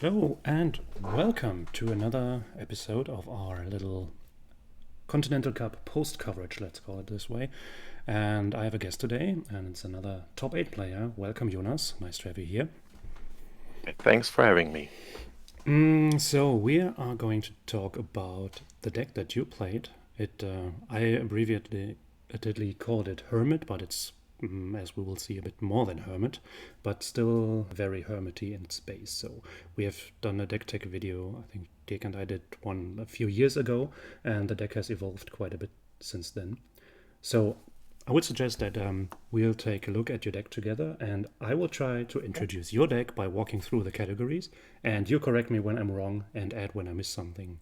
Hello and welcome to another episode of our little Continental Cup post coverage, let's call it this way. And I have a guest today, and it's another top 8 player. Welcome, Jonas. Nice to have you here. Thanks for having me. So we are going to talk about the deck that you played. I abbreviatedly called it Hermit, but it's as we will see, a bit more than Hermit, but still very hermity in space. So we have done a deck tech video. I think Dick and I did one a few years ago, and the deck has evolved quite a bit since then. So I would suggest that we'll take a look at your deck together, and I will try to introduce your deck by walking through the categories, and you correct me when I'm wrong and add when I miss something,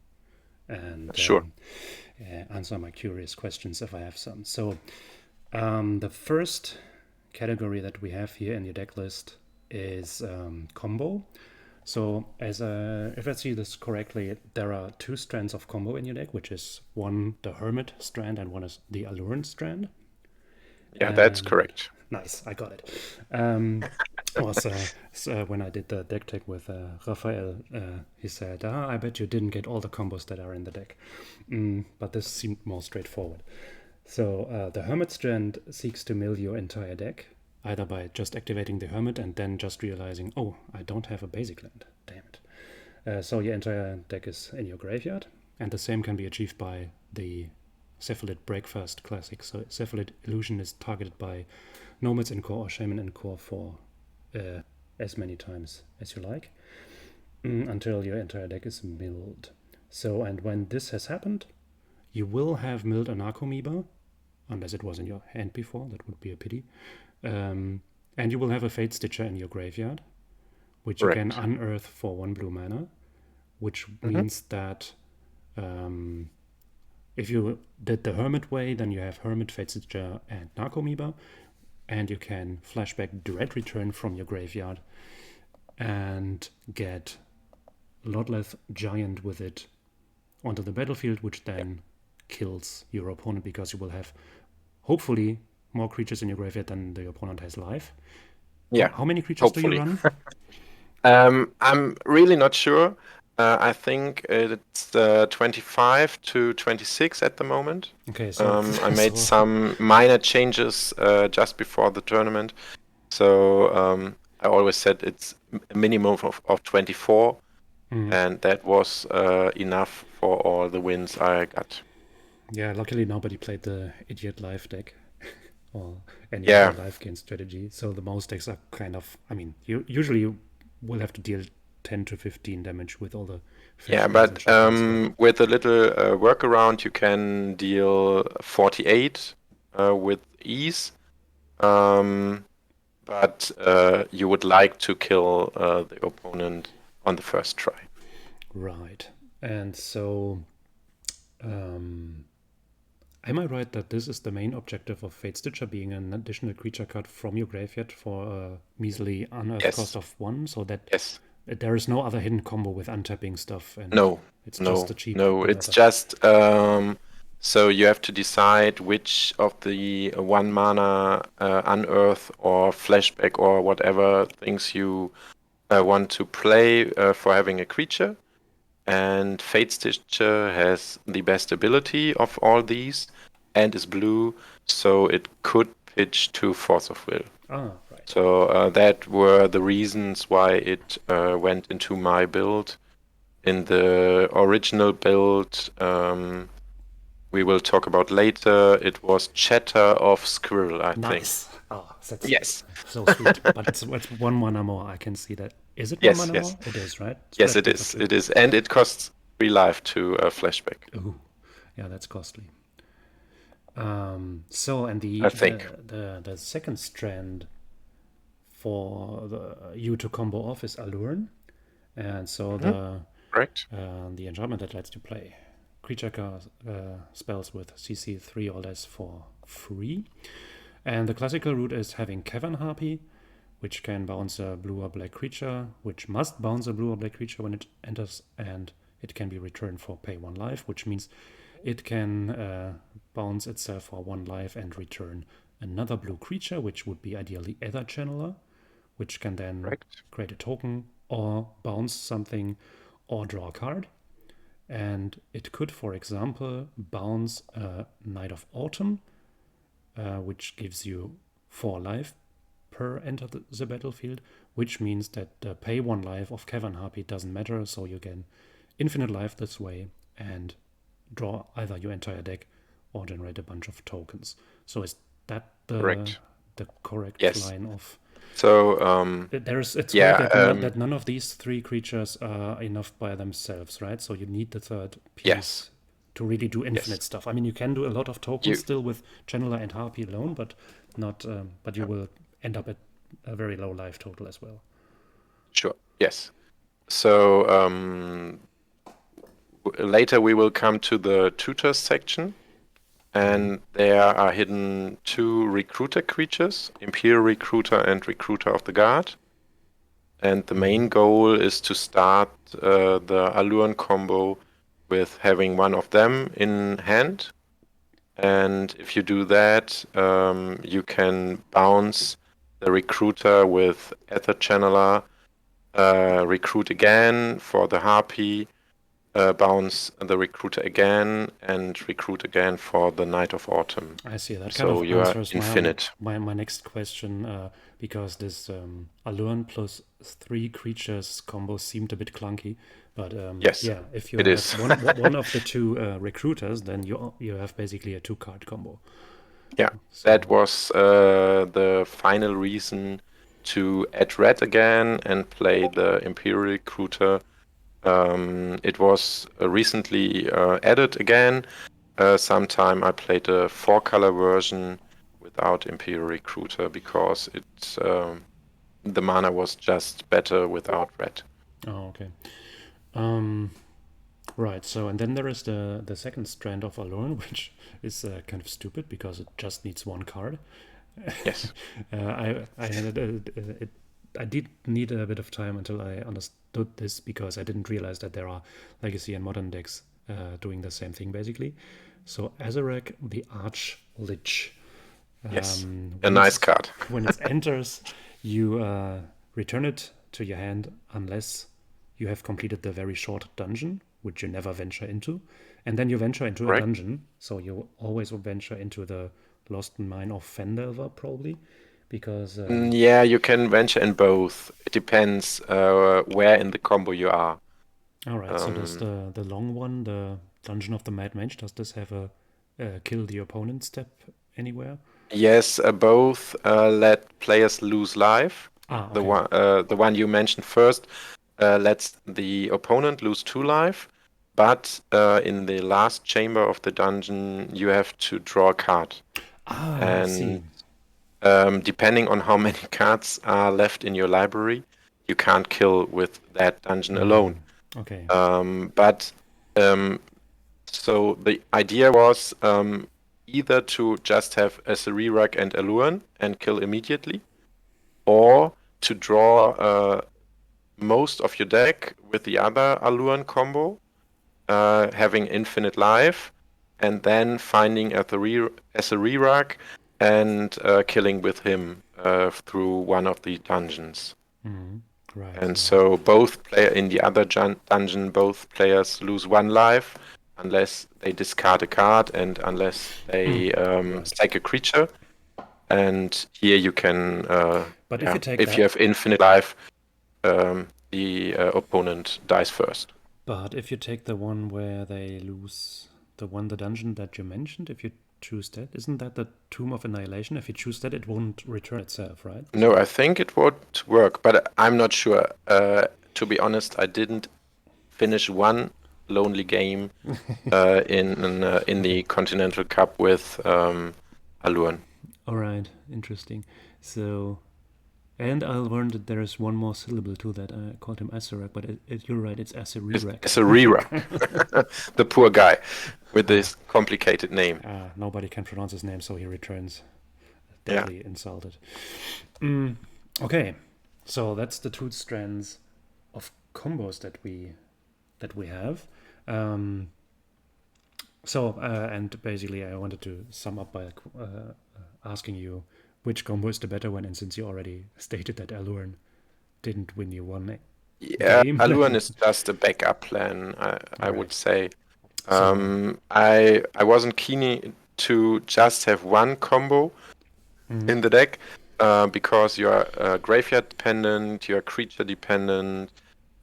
and Sure. answer my curious questions if I have some. So the first category that we have here in your deck list is combo. So if I see this correctly, there are two strands of combo in your deck, which is one the Hermit strand and one is the Allurant strand. Yeah, that's correct. Nice, I got it. Was so when I did the deck tech with Raphael, he said, I bet you didn't get all the combos that are in the deck. But this seemed more straightforward. So the Hermit strand seeks to mill your entire deck, either by just activating the Hermit and then just realizing, oh, I don't have a basic land. Damn it. So your entire deck is in your graveyard, and the same can be achieved by the Cephalid Breakfast Classic. So Cephalid Illusion is targeted by Nomads in core or Shaman in core for as many times as you like, until your entire deck is milled. So, and when this has happened, you will have milled a Narcomoeba, unless it was in your hand before, that would be a pity. And you will have a Fate Stitcher in your graveyard, which you can unearth for 1 blue mana, which means that if you did the Hermit way, then you have Hermit, Fate Stitcher, and Narcomoeba, and you can flashback Dread Return from your graveyard and get Lordleth Giant with it onto the battlefield, which then kills your opponent because you will have hopefully more creatures in your graveyard than the opponent has life. Yeah. How many creatures hopefully. do you run? I'm really not sure. I think it's 25 to 26 at the moment. Okay, so I made some minor changes just before the tournament. So I always said it's a minimum of 24, and that was enough for all the wins I got. Yeah, luckily nobody played the Idiot Life deck or any other life gain strategy. So the most decks are kind of, I mean, you usually will have to deal 10 to 15 damage with all the but with a little workaround, you can deal 48 with ease. But you would like to kill the opponent on the first try. Right. And so am I right that this is the main objective of Fate Stitcher, being an additional creature card from your graveyard for a measly unearthed cost of 1, so that there is no other hidden combo with untapping stuff? And it's just a cheap. No, it's just so you have to decide which of the 1 mana unearth or flashback or whatever things you want to play for having a creature. And Fate Stitcher has the best ability of all these and is blue, so it could pitch to Force of Will. Right. So that were the reasons why it went into my build. In the original build, we will talk about later, it was Chatter of Squirrel, I think. Nice. Oh, that's so sweet. But it's 1 mana more, I can see that. Is it 1 mana more? It is, right? Yes, it is. It is. And it costs 3 life to flashback. Ooh. Yeah, that's costly. So, and the second strand for you to combo off is Allurn. And so the enchantment that lets you play creature card spells with CC 3 or less for free. And the classical route is having Cavern Harpy, which can bounce a blue or black creature, which must bounce a blue or black creature when it enters, and it can be returned for pay 1 life, which means it can bounce itself for 1 life and return another blue creature, which would be ideally Ether Channeler, which can then create a token or bounce something, or draw a card. And it could, for example, bounce a Knight of Autumn, which gives you 4 life per enter the battlefield, which means that the pay 1 life of Cavern Harpy doesn't matter, so you gain infinite life this way and draw either your entire deck or generate a bunch of tokens. So is that Correct. the correct Yes. line of... So It's yeah, right that none of these 3 creatures are enough by themselves, right? So you need the third piece yes, to really do infinite yes. stuff. I mean, you can do a lot of tokens You still with Channeler and Harpy alone, but not. But you will end up at a very low life total as well. sure. Yes. So later we will come to the tutors section, and there are hidden 2 recruiter creatures, Imperial Recruiter and Recruiter of the Guard. And the main goal is to start the Alluren combo with having one of them in hand. And if you do that, you can bounce the Recruiter with Ether Channeler, recruit again for the Harpy, bounce the Recruiter again, and recruit again for the Knight of Autumn. I see. That kind So of you are answers infinite. my next question, because this Alluren plus 3 creatures combo seemed a bit clunky. But Yes, yeah, if you it have is. one of the 2 recruiters, then you have basically a 2-card combo. Yeah, So, that was the final reason to add red again and play the Imperial Recruiter. It was recently added again. Sometime I played a 4-color version without Imperial Recruiter because the mana was just better without red. oh, okay. Right. So, and then there is the second strand of Alluren, which is kind of stupid because it just needs 1 card. Yes. I did need a bit of time until I understood this, because I didn't realize that there are legacy and modern decks doing the same thing basically. So Azarek, the Arch Lich. Yes. A nice card. When it enters, you return it to your hand unless you have completed the very short dungeon, which you never venture into. And then you venture into a Right? dungeon, so you always venture into the Lost Mine of Fendelver, probably, because... Yeah, you can venture in both. It depends where in the combo you are. all right, so does the long one, the Dungeon of the Mad Mage, does this have a kill the opponent step anywhere? Yes, both let players lose life. Ah, The okay. one you mentioned first lets the opponent lose 2 life, but in the last chamber of the dungeon you have to draw a card. Ah, I see. And depending on how many cards are left in your library, you can't kill with that dungeon alone. Okay. But so the idea was either to just have a Sarirak and Alluren and kill immediately, or to draw most of your deck with the other Alluren combo, having infinite life, and then finding a Sarirak and killing with him through one of the dungeons. Right. And so both player in the other dungeon, both players lose 1 life unless they discard a card and unless they sack a creature. And here you can, But if you take if you have infinite life, the opponent dies first. But if you take the one where they lose the dungeon that you mentioned, if you choose that, isn't that the Tomb of Annihilation? If you choose that, it won't return itself, right? No, I think it would work, but I'm not sure. To be honest, I didn't finish one lonely game in the Continental Cup with Alluren. All right, interesting. So, and I learned that there is one more syllable to that. I called him Asarak, but you're right, it's Asarirak. It's a Rira, the poor guy with this complicated name. Nobody can pronounce his name, so he returns Yeah. deadly insulted. Okay, so that's the 2 strands of combos that we have. And basically, I wanted to sum up by asking you which combo is the better one, and since you already stated that Alluren didn't win you one Yeah, game. Aluan is just a backup plan, I All right. would say. So, I wasn't keen to just have one combo in the deck, because you're graveyard dependent, you're creature dependent,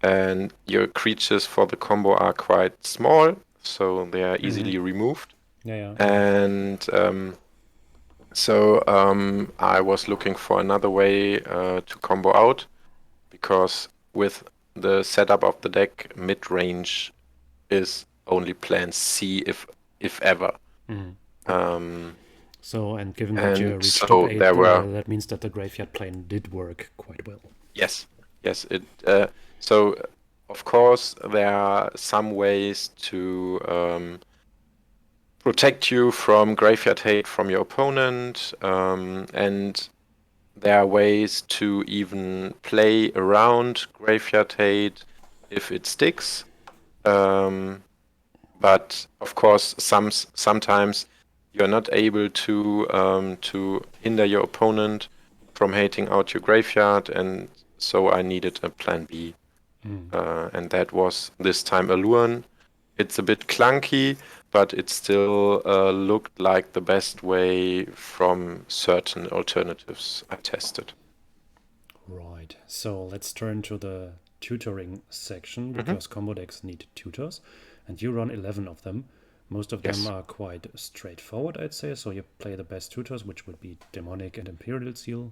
and your creatures for the combo are quite small, so they are easily removed. yeah. And so I was looking for another way to combo out, because with the setup of the deck, mid-range is only plan C if ever. So, and given that And you reached top so 8, there were that means that the graveyard plane did work quite well. yes, it so of course there are some ways to protect you from graveyard hate from your opponent, and there are ways to even play around graveyard hate if it sticks. But of course, sometimes you're not able to hinder your opponent from hating out your graveyard, and so I needed a plan B, and that was this time Aluan. It's a bit clunky, but it still looked like the best way from certain alternatives I tested. Right. So let's turn to the tutoring section because combo decks need tutors, and you run 11 of them. Most of them Yes. are quite straightforward, I'd say. So you play the best tutors, which would be Demonic and Imperial Seal.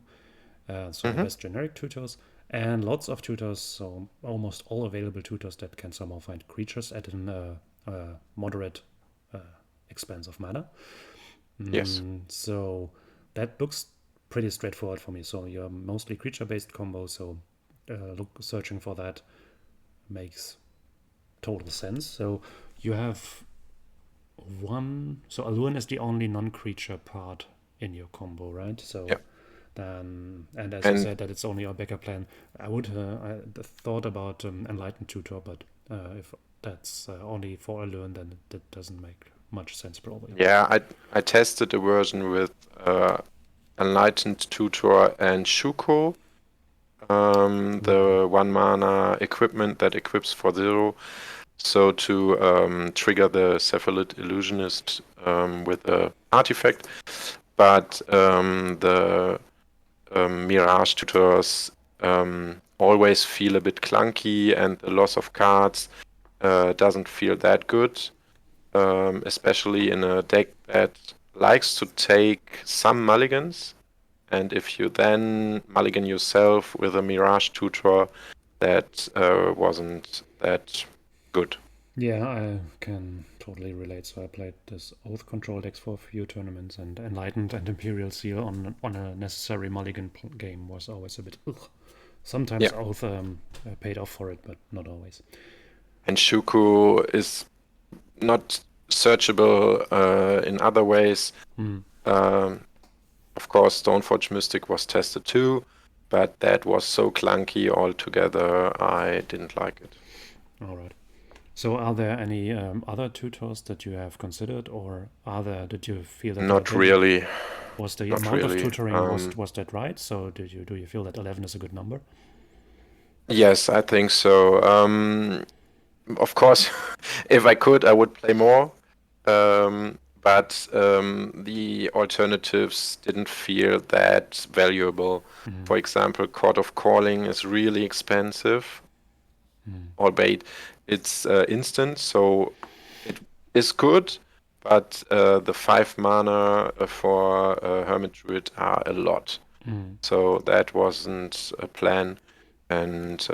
So the best generic tutors, and lots of tutors. So almost all available tutors that can somehow find creatures at a moderate expense of mana. Yes. So that looks pretty straightforward for me. So you're mostly creature-based combo. So searching for that makes total sense. So you have one. So Aluan is the only non-creature part in your combo, right? So Yeah. then, and as you And said, that it's only a backup plan. I thought about Enlightened Tutor, but if that's only for Aluan, then that doesn't make much sense, probably. yeah, I tested a version with Enlightened Tutor and Shuko, the 1 mana equipment that equips for 0. So to trigger the Cephalid Illusionist with a artifact, but the Mirage tutors always feel a bit clunky, and the loss of cards doesn't feel that good, especially in a deck that likes to take some mulligans. And if you then mulligan yourself with a Mirage tutor, that wasn't that good. Yeah, I can totally relate. So I played this Oath control decks for a few tournaments, and Enlightened and Imperial Seal on a necessary mulligan game was always a bit. Ugh. Sometimes Yeah. Oath paid off for it, but not always. And Shuku is not searchable in other ways. Of course, Stoneforge Mystic was tested too, but that was so clunky altogether, I didn't like it. All right. So, are there any other tutors that you have considered, or did you feel that Not really. was the Not amount of really. tutoring was that right? So, do you feel that 11 is a good number? Yes, I think so. Of course, if I could, I would play more. But the alternatives didn't feel that valuable. For example, Court of Calling is really expensive, albeit it's instant, so it is good. But the 5 mana for Hermit Druid are a lot. So that wasn't a plan. And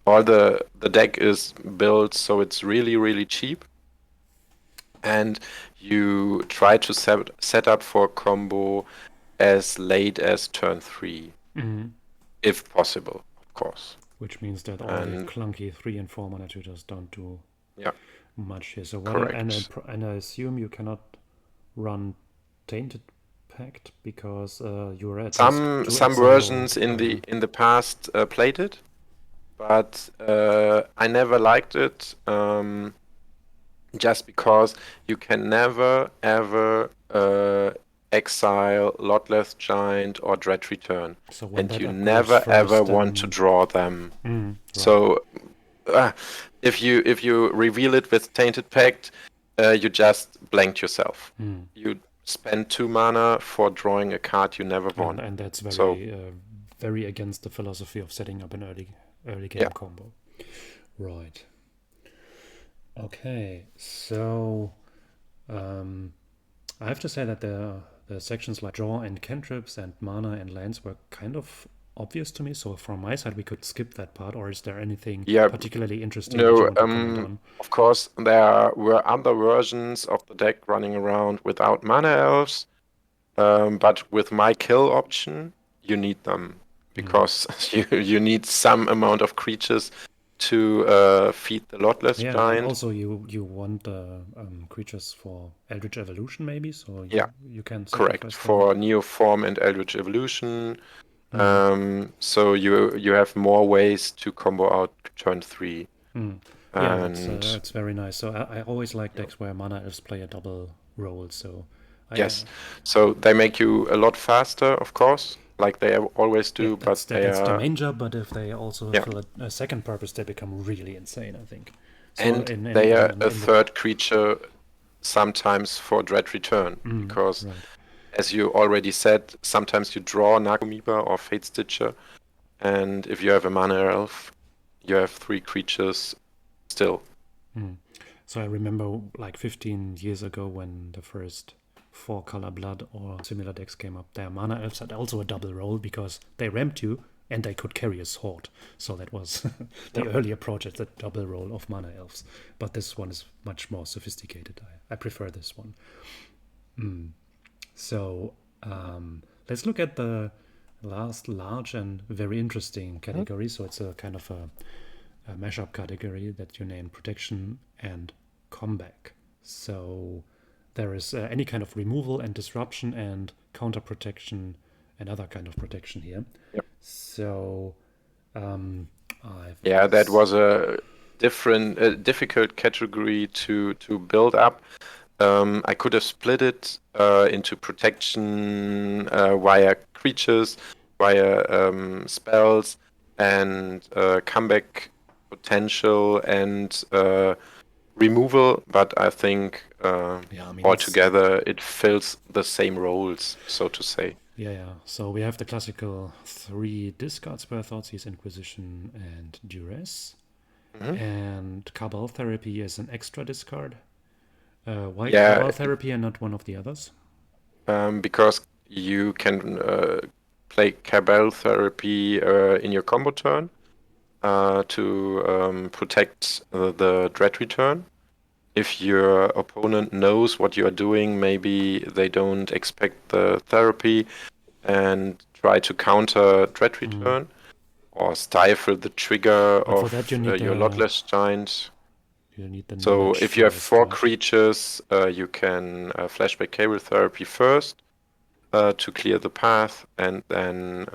all the deck is built so it's really, really cheap. And you try to set up for combo as late as turn 3, if possible, of course. Which means that all the clunky 3 and 4 mana tutors don't do Yeah, much here. So correct. and I assume you cannot run Tainted Pact because you're at risk to Some exile. versions in the past played it, but I never liked it. Just because you can never ever Exile, Lotless Giant, or Dread Return. So when And that you occurs never ever first, want to then draw them. right. So if you reveal it with Tainted Pact, you just blanked yourself. You spend 2 mana for drawing a card you never won. And that's So very against the philosophy of setting up an early game yeah, combo. Right. Okay. So I have to say that the sections like draw and cantrips and mana and lands were kind of obvious to me. So from my side, we could skip that part. Or is there anything yeah. particularly interesting that you No, want to comment on? of course, there were other versions of the deck running around without mana elves, but with my kill option, you need them because you need some amount of creatures to feed the Lotless Yeah, and Giant. also you want creatures for Eldritch Evolution maybe, so Yeah, you can correct. sacrifice them. For Neoform and Eldritch Evolution, so you have more ways to combo out turn 3. Yeah, And that's very nice. So I always like decks where mana elves play a double role. So yes, so they make you a lot faster, of course, like they always yeah, do, that's but they that's their are, main job. But if they also yeah, fill a second purpose, they become really insane, I think. So and they are a third creature sometimes for Dread Return, because right. as you already said, sometimes you draw Narcomoeba or Fate Stitcher, and if you have a mana elf, you have 3 creatures still. So I remember like 15 years ago when the first 4-color blood or similar decks came up, their mana elves had also a double role because they ramped you and they could carry a sword. So that was the early approach at the double role of mana elves. But this one is much more sophisticated. I prefer this one. So let's look at the last large and very interesting category. So it's a kind of a mashup category that you named protection and comeback. So there is any kind of removal and disruption and counter protection and other kind of protection here. Yep. So Yeah, that was a difficult category to build up. I could have split it into protection via creatures, via spells, and comeback potential and removal, but I think altogether it fills the same roles, so to say. Yeah. So we have the classical 3 discard spell Thoughtseize, Inquisition, and Duress. And Cabal Therapy is an extra discard. Why Cabal Therapy and not one of the others? Because you can play Cabal Therapy in your combo turn to protect the Dread Return. If your opponent knows what you are doing, maybe they don't expect the therapy and try to counter Dread Return or stifle the trigger But for of that you need your Lotless Giant. You need the So knowledge if you have first, 4 right? creatures, you can Flashback Cable Therapy first to clear the path, and then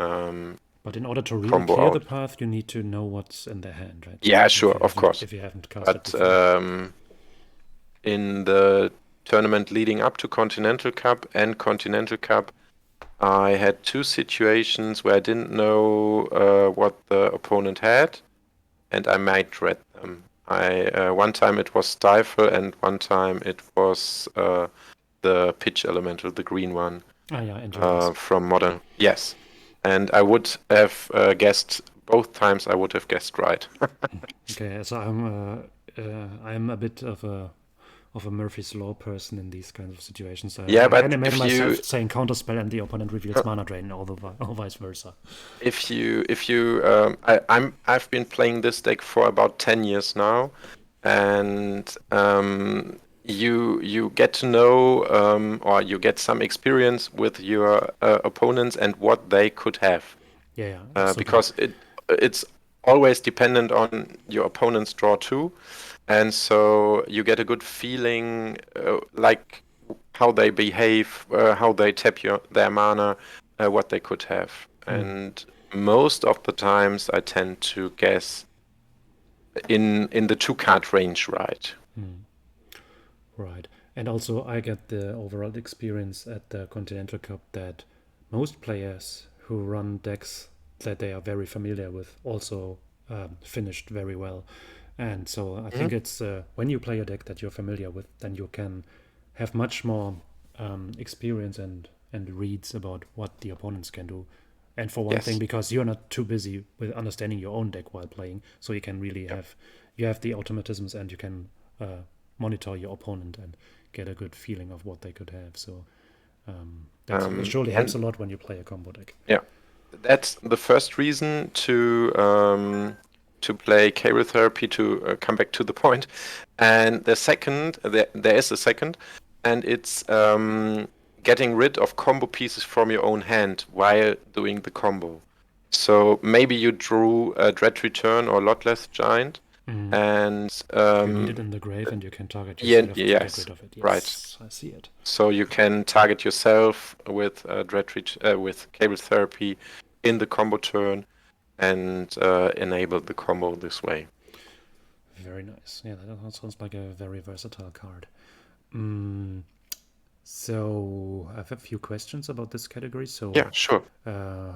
but in order to really combo clear the out. path, you need to know what's in their hand, right? Yeah, sure, of course. If you haven't cast But it before. in the tournament leading up to Continental Cup and Continental Cup, I had 2 situations where I didn't know what the opponent had, and I might read them. One time it was Stifle, and one time it was the Pitch Elemental, the green one. From Modern. Yes, and I would have guessed both times. I would have guessed right. Okay, so I'm a bit of a Murphy's Law person in these kinds of situations. Yeah, I can but imagine if myself you saying counterspell and the opponent reveals mana drain, or vice versa. if you I've been playing this deck for about 10 years now, and you get to know or you get some experience with your opponents and what they could have. Yeah, absolutely. Because it's always dependent on your opponent's draw too, and so you get a good feeling like how they behave, how they tap their mana, what they could have. And most of the times I tend to guess in the 2-card range, right? Right. And also, I get the overall experience at the Continental Cup that most players who run decks that they are very familiar with also finished very well. And so I Mhm. think it's when you play a deck that you're familiar with, then you can have much more experience and reads about what the opponents can do. And for one thing, Yes. because you're not too busy with understanding your own deck while playing, so you can really Yep. have you have the automatisms and you can monitor your opponent and get a good feeling of what they could have. So that surely helps a And lot when you play a combo deck. yeah, that's the first reason to play cable therapy, to come back to the point. And the second, there is a second, and it's getting rid of combo pieces from your own hand while doing the combo. So maybe you drew a Dread Return or Lotless Giant, Mm. and You need it in the grave and you can target yeah, yourself to get yes, rid of it. right. Yes, I see it. So you can target yourself with with cable therapy in the combo turn and enable the combo this way. Very nice. Yeah, that sounds like a very versatile card. Mm, so I have a few questions about this category. So Yeah, sure.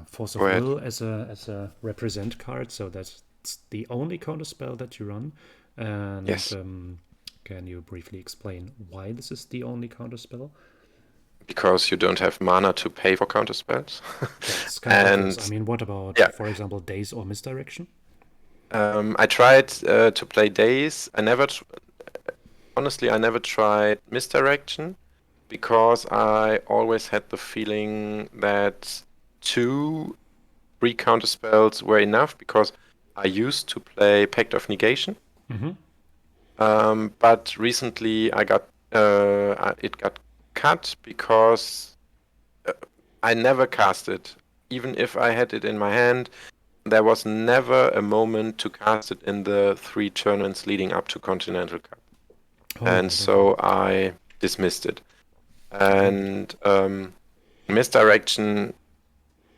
Force Go of ahead. Will as a represent card. So that's the only counter spell that you run. And Yes, can you briefly explain why this is the only counter spell? because you don't have mana to pay for counter spells. That's kind of obvious. I And mean, what about, yeah, for example, Days or Misdirection? I tried to play Days. Honestly, I never tried Misdirection because I always had the feeling that two free counter spells were enough because I used to play Pact of Negation. Mm-hmm. But recently it got cut because uh, I never cast it. Even if I had it in my hand, there was never a moment to cast it in the 3 tournaments leading up to Continental Cup. All And right. Okay. so I dismissed it. All right. And Misdirection,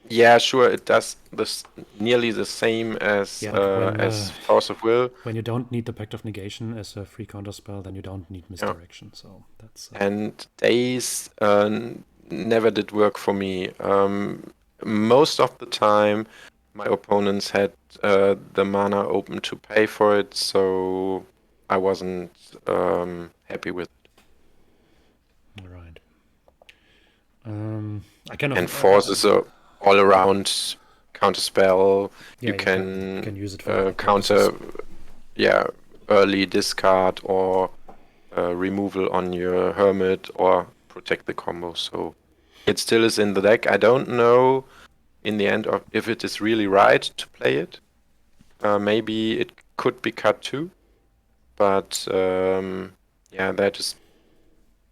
yeah, sure, it does this nearly the same Yeah, like as Force of Will. when you don't need the Pact of Negation as a free counter spell, then you don't need Yeah. Misdirection. So that's And Days never did work for me. Most of the time, my opponents had the mana open to pay for it, so I wasn't happy with it. all right. I kind of And Force is a all-around counter spell. yeah, You you can can use it for other purposes. counter, yeah, early discard or removal on your Hermit or protect the combo. So it still is in the deck. I don't know in the end of if it is really right to play it. Maybe it could be cut too, but yeah, that is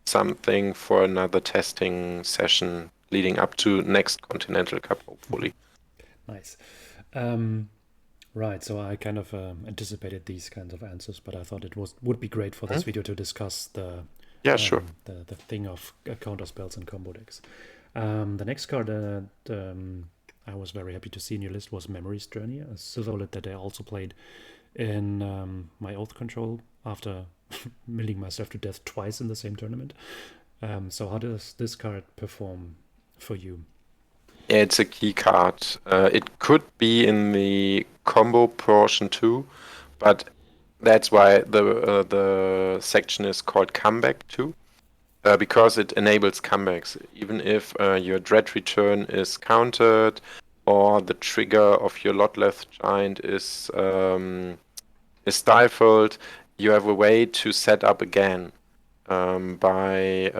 something for another testing session leading up to next Continental Cup, hopefully. Nice. Right. So I kind of anticipated these kinds of answers, but I thought it would be great for this Mhm. video to discuss Yeah, sure. the thing of counter spells and combo decks. The next card that I was very happy to see in your list was Memory's Journey, a silver bullet that I also played in my Oath Control after milling myself to death twice in the same tournament. So how does this card perform for you? Yeah, it's a key card. It could be in the combo portion too, but that's why the section is called comeback too, because it enables comebacks. Even if your Dread Return is countered or the trigger of your Lotleth Giant is stifled, you have a way to set up again by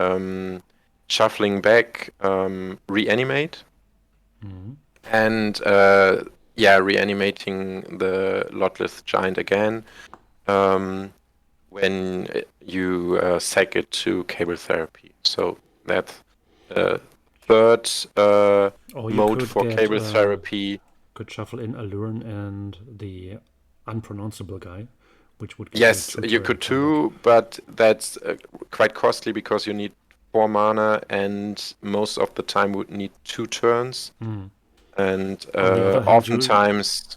shuffling back, reanimate, Mm-hmm. and yeah, reanimating the Lotless Giant again when you sack it to cable therapy. So that's third Or you mode could for get cable therapy. could shuffle in Allurn and the unpronounceable guy, which would give you a Yes, you two-turn could comeback. too, but that's quite costly because you need 4 mana and most of the time would need 2 turns. Mm. And On the other hand, you oftentimes,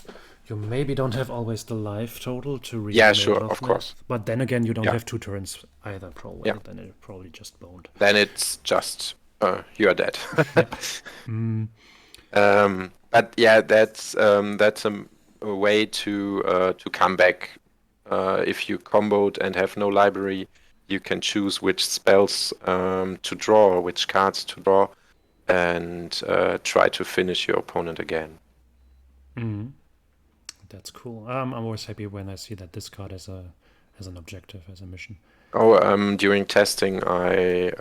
You maybe don't have always the life total to Yeah, reanimate sure, of Lothmir, course. but then again, you don't Yeah, have 2 turns either, probably. yeah. Then it probably just boned. Then it's just you're dead. Yep. Mm, But yeah, that's a way to come back. If you comboed and have no library, you can choose which spells to draw or which cards to draw, and try to finish your opponent again. that's cool. I'm always happy when I see that this card as an objective, as a mission. Oh, during testing, I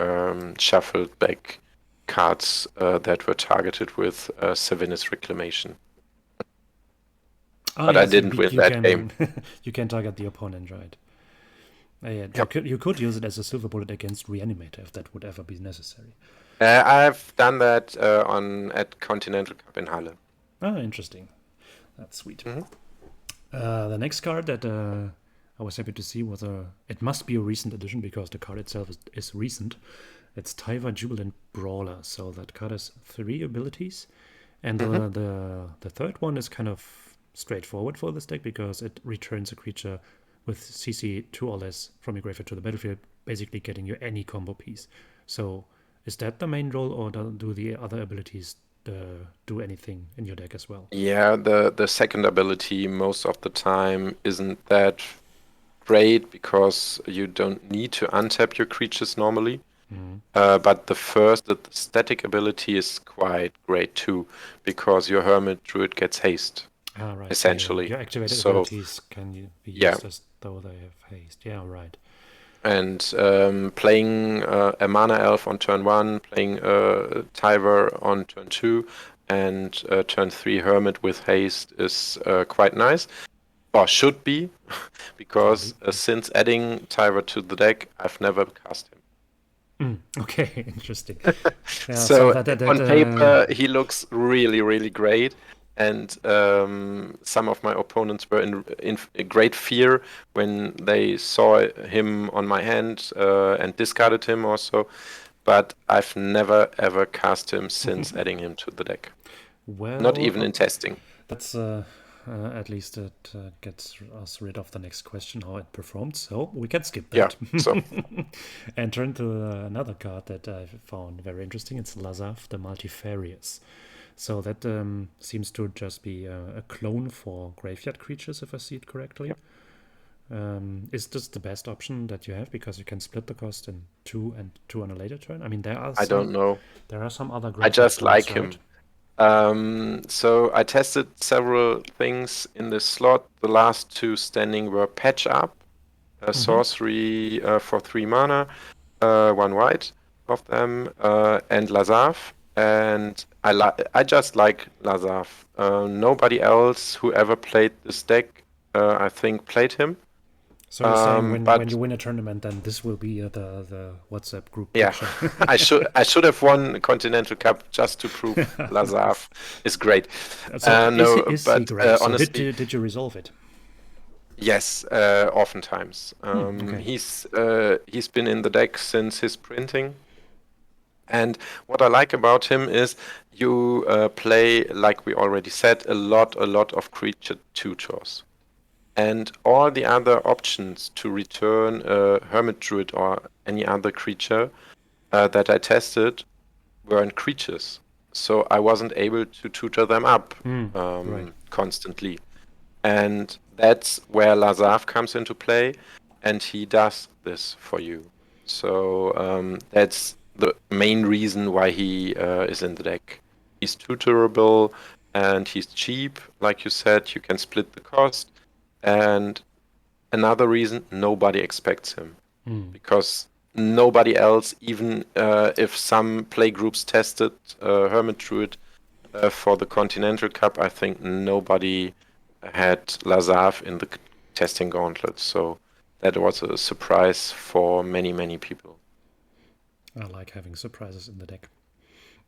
shuffled back cards that were targeted with Savinus Reclamation, Oh but I yes, didn't win you that game. can you can target the opponent, right? Yeah, Yep. you could use it as a silver bullet against Reanimator if that would ever be necessary. I've done that at Continental Cup in Halle. Oh, interesting. That's sweet. Mhm. The next card that I was happy to see was it must be a recent edition because the card itself is recent. It's Taiva Jubilant Brawler. So that card has 3 abilities, and Mhm. the third one is kind of straightforward for this deck because it returns a creature with CC 2 or less from your graveyard to the battlefield, basically getting you any combo piece. So is that the main role, or do the other abilities do anything in your deck as well? Yeah, the second ability most of the time isn't that great because you don't need to untap your creatures normally. But the static ability is quite great too, because your Hermit Druid gets haste, Ah, right. So essentially. your activated So abilities can be yeah, used as though they have haste. Yeah, right. and playing a Mana Elf on turn 1, playing a Tyver on turn 2, and turn 3 Hermit with haste is quite nice. Or should be, because since adding Tyver to the deck, I've never cast him. Okay, interesting. Yeah, so So that on paper, he looks really, really great, and some of my opponents were in great fear when they saw him on my hand and discarded him also. But I've never ever cast him since adding him to the deck. Not well, even in testing. that's at least it gets us rid of the next question how it performed. So we can skip Yeah. that So and turn to another card that I found very interesting. It's Lazaf, the Multifarious. So that seems to just be a clone for graveyard creatures, if I see it correctly. Is this the best option that you have because you can split the cost in 2 and 2 on a later turn? I mean, I don't know. there are some other I graveyard just clones, like right? him. So I tested several things in this slot. The last 2 standing were Patch Up, a sorcery for 3 mana, 1 white of them, and Lazaf. And I just like Lazaf. Nobody else who ever played this deck, I think, played him. So you're saying when But you win a tournament, then this will be the WhatsApp group yeah, picture. I should have won Continental Cup just to prove Lazaf is great. So No, is he but great? So honestly, did you resolve it? yes, oftentimes. Okay. He's been in the deck since his printing, and what I like about him is you play, like we already said, a lot of creature tutors. And all the other options to return a Hermit Druid or any other creature that I tested weren't creatures. So I wasn't able to tutor them up Right. constantly. And that's where Lazaf comes into play, and he does this for you. So that's the main reason why he is in the deck. He's tutorable and he's cheap, like you said. You can split the cost. And another reason, nobody expects him because nobody else, even if some play groups tested Hermit Druid for the Continental Cup, I think nobody had Lazaf in the testing gauntlet. So that was a surprise for many, many people. I like having surprises in the deck.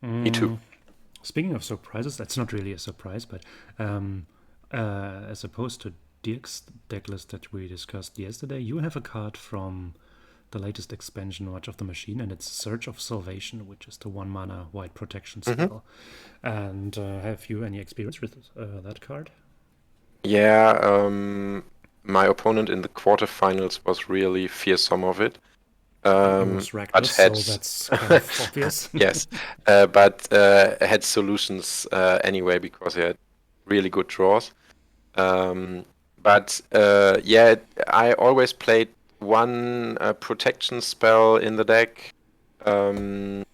Me too. Speaking of surprises, that's not really a surprise, but as opposed to Dirk's deck list that we discussed yesterday, you have a card from the latest expansion, Watch of the Machine, and it's Search of Salvation, which is the 1 mana white protection hmm spell. And have you any experience with that card? Yeah, my opponent in the quarterfinals was really fearsome of it. It was But Ragnar, had so that's kind of obvious. yes, but had solutions anyway because he had really good draws. Um, but yeah, I always played one protection spell in the deck. Um,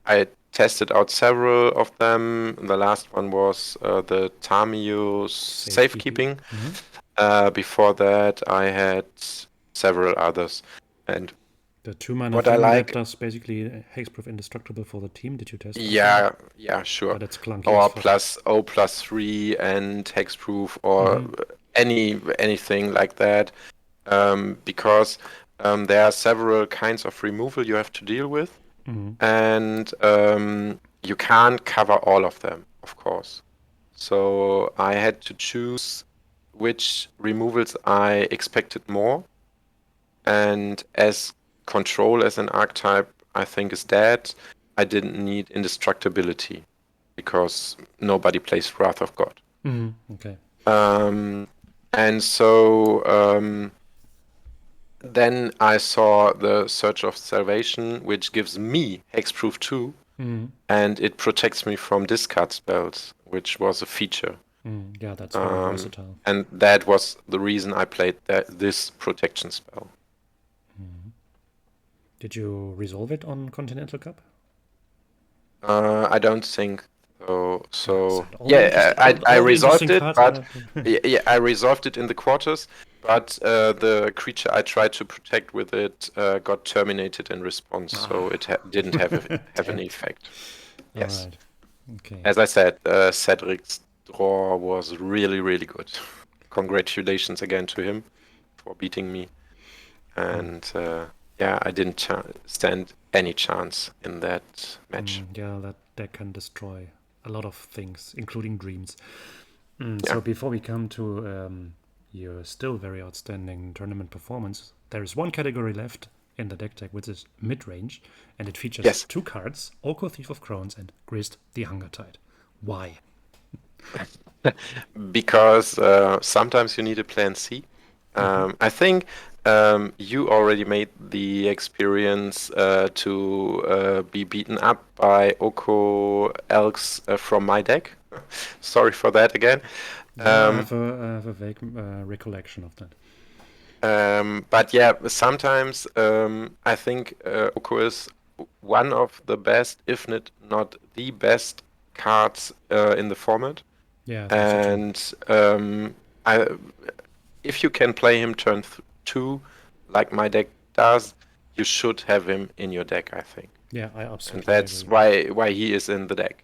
I tested out several of them. The last one was the Tamiyo's Safekeeping. Safekeeping. Mm-hmm. Before that, I had several others. And The 2 mana what I thing that like, does basically hexproof indestructible for the team. Did you test that one? yeah, sure. But it's clunky as Or fuck. plus O+3 and hexproof or Mm-hmm. anything like that. Because there are several kinds of removal you have to deal with, Mm-hmm. and you can't cover all of them, of course. So I had to choose which removals I expected more, and as control as an archetype, I think is dead. I didn't need indestructibility because nobody plays Wrath of God. Mm-hmm. Okay. And so then I saw the Search of Salvation, which gives me Hexproof 2, Mm-hmm. and it protects me from discard spells, which was a feature. Yeah, that's very versatile. And that was the reason I played this protection spell. Did you resolve it on Continental Cup? I don't think so. So All the yeah, interesting, all, I all the interesting resolved it, cards but are. yeah, I resolved it in the quarters. But the creature I tried to protect with it got terminated in response, so it didn't have Damn any it. effect. All Yes, right. Okay. as I said, Cedric's draw was really, really good. Congratulations again to him for beating me. And yeah, I didn't stand any chance in that match. Yeah, that deck can destroy a lot of things, including dreams. Yeah. So before we come to your still very outstanding tournament performance, there is one category left in the deck tech, which is mid-range, and it features Yes. 2 cards, Oko Thief of Crowns and Grist the Hunger Tide. Why? Because sometimes you need a plan C. I think you already made the experience to be beaten up by Oko Elks from my deck. Sorry for that again. Yeah, Um, I have a vague recollection of that. but yeah, sometimes I think Oko is one of the best, if not the best, cards in the format. Yeah, I think so too. And I, if you can play him turn 2, like my deck does, you should have him in your deck, I think. Yeah, I And absolutely that's agree. why he is in the deck.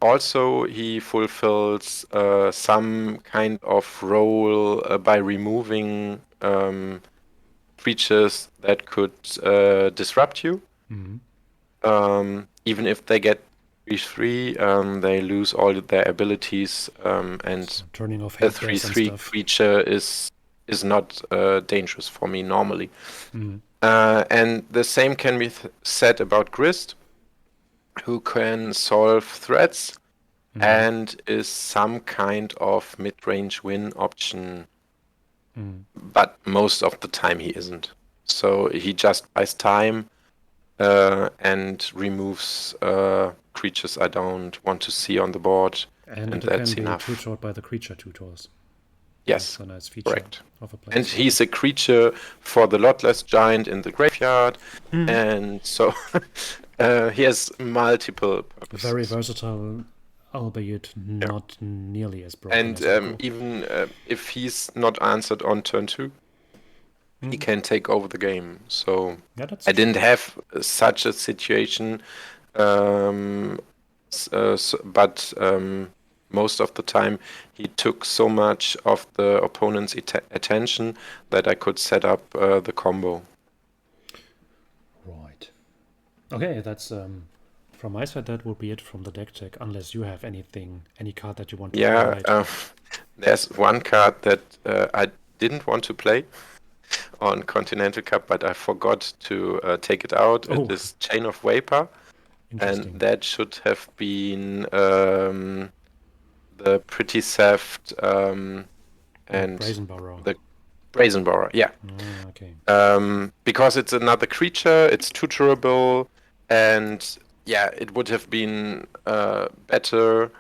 Also, he fulfills some kind of role by removing creatures that could disrupt you. Even if they get 3/3, they lose all their abilities, and So turning off a hate bears and 3/3 stuff. creature is not dangerous for me normally. And the same can be said about Grist, who can solve threats and is some kind of mid-range win option, but most of the time he isn't. So he just buys time and removes creatures I don't want to see on the board, and And it can that's be enough. tutored by the creature tutors. Yes, That's a nice feature correct. of a And planeswalker. he's a creature for the Lotless Giant in the graveyard, and so he has multiple Very purposes. versatile, albeit Yeah. not nearly as broken And as Oko. even if he's not answered on turn 2, he can take over the game. So Yeah, that's I true. didn't have such a situation, um, but most of the time he took so much of the opponent's attention that I could set up the combo. Right. Okay, that's from my side. That would be it from the deck check. Unless you have anything, any card that you want to Yeah, highlight. there's one card that I didn't want to play on Continental Cup, but I forgot to take it out. It Oh, is Chain of Vapor, and interesting. that should have been the Pretty Theft and Brazen Borrow. the Brazen Borrower. Yeah. Okay. Because it's another creature, it's tutorable, and yeah, it would have been better.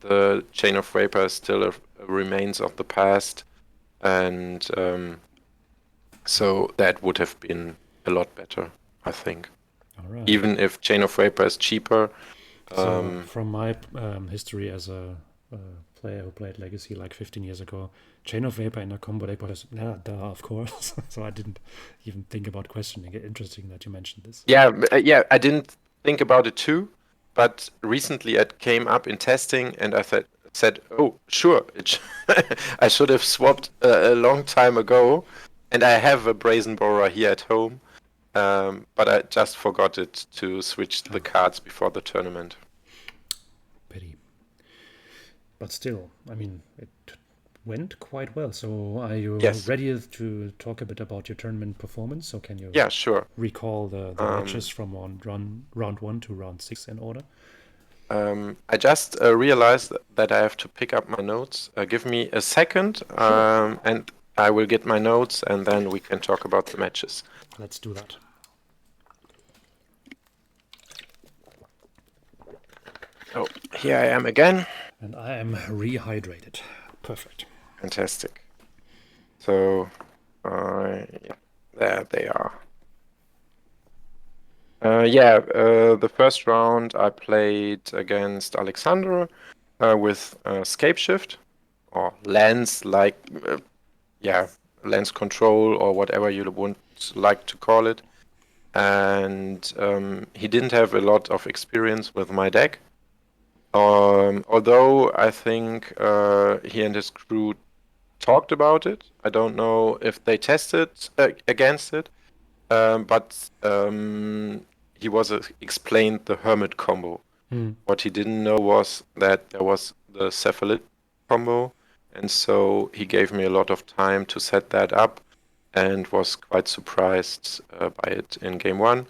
The Chain of Vapor is still a remains of the past, and so that would have been a lot better, I think. All right. Even if Chain of Vapor is cheaper. So from my history as a player who played Legacy like 15 years ago, Chain of Vapor in a combo deck was, duh, of course. So I didn't even think about questioning it. Interesting that you mentioned this. Yeah, I didn't think about it too, but recently it came up in testing, and I said, oh, sure, I should have swapped a long time ago, and I have a Brazen Borrower here at home, but I just forgot it to switch the cards before the tournament. Pity. But still, I mean, it went quite well. So are you Yes. ready to talk a bit about your tournament performance? So can you Sure. recall the matches from round 1 to round 6 in order? I just realized that I have to pick up my notes. Give me a second, and I will get my notes, and then we can talk about the matches. Let's do that. Oh, here I am again. And I am rehydrated. Perfect. Fantastic. So, yeah, there they are. The first round I played against Alexander with Scape Shift, or Lens, Lens Control, or whatever you would like to call it. And he didn't have a lot of experience with my deck. Although I think he and his crew talked about it. I don't know if they tested against it, but he explained the Hermit combo. What he didn't know was that there was the Cephalid combo, and so he gave me a lot of time to set that up, and was quite surprised by it in game 1.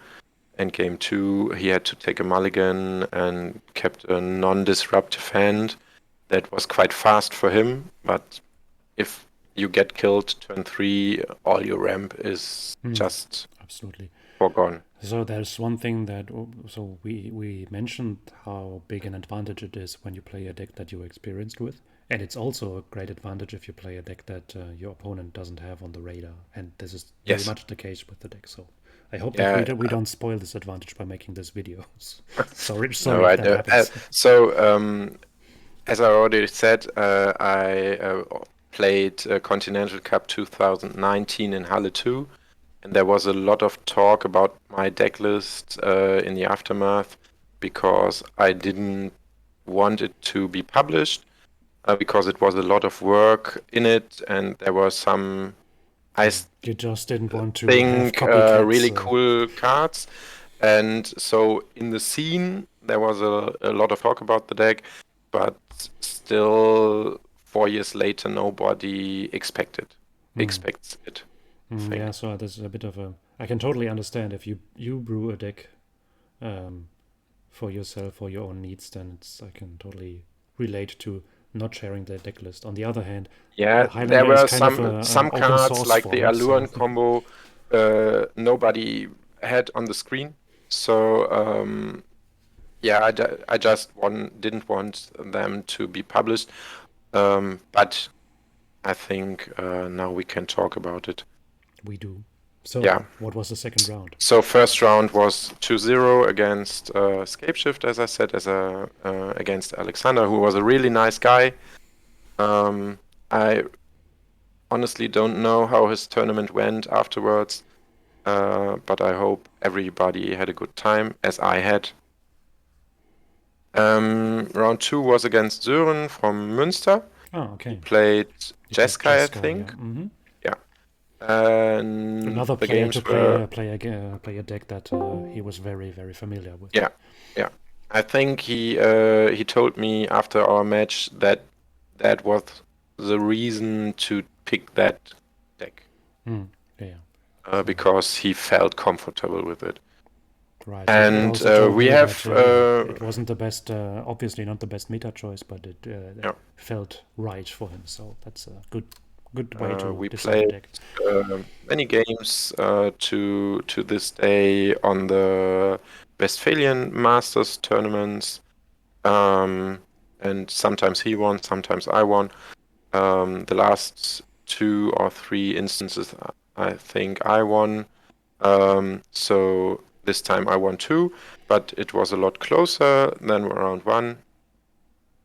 And game 2, he had to take a mulligan and kept a non-disruptive hand. That was quite fast for him, but if you get killed turn 3, all your ramp is just absolutely forgone. So there's one thing that we mentioned how big an advantage it is when you play a deck that you're experienced with, and it's also a great advantage if you play a deck that your opponent doesn't have on the radar, and this is very much the case with the deck. So I hope that we don't spoil this advantage by making this video. sorry no, if that happens. As I already said, I played Continental Cup 2019 in Halle 2, and there was a lot of talk about my deck list in the aftermath, because I didn't want it to be published, because it was a lot of work in it, and there were some you just didn't want to think have copycats, really cool cards. And so in the scene there was a lot of talk about the deck, but still 4 years later nobody expects it. Yeah, so there's a bit of a, I can totally understand if you brew a deck for yourself, for your own needs, then I can totally relate to not sharing the deck list. On the other hand, Highlander there were some cards like the Allure combo nobody had on the screen. So I just didn't want them to be published. But I think now we can talk about it. We do. So what was the second round? So first round was 2-0 against Scapeshift, as I said, against Alexander, who was a really nice guy. I honestly don't know how his tournament went afterwards, but I hope everybody had a good time, as I had. Round 2 was against Sören from Münster. Oh, okay. He played Jeskai, I think. Yeah. And another the player games to play a deck that he was very, very familiar with. Yeah. I think he told me after our match that was the reason to pick that deck. Yeah. Because he felt comfortable with it. Right, you And also told we me have that it wasn't the best, obviously not the best meta choice, but it yeah, felt right for him. So that's a good way to we decide a played deck. many games to this day on the Westphalian Masters tournaments, um, and sometimes he won, sometimes I won. The last 2 or 3 instances, I think I won. So this time I won 2, but it was a lot closer than round 1.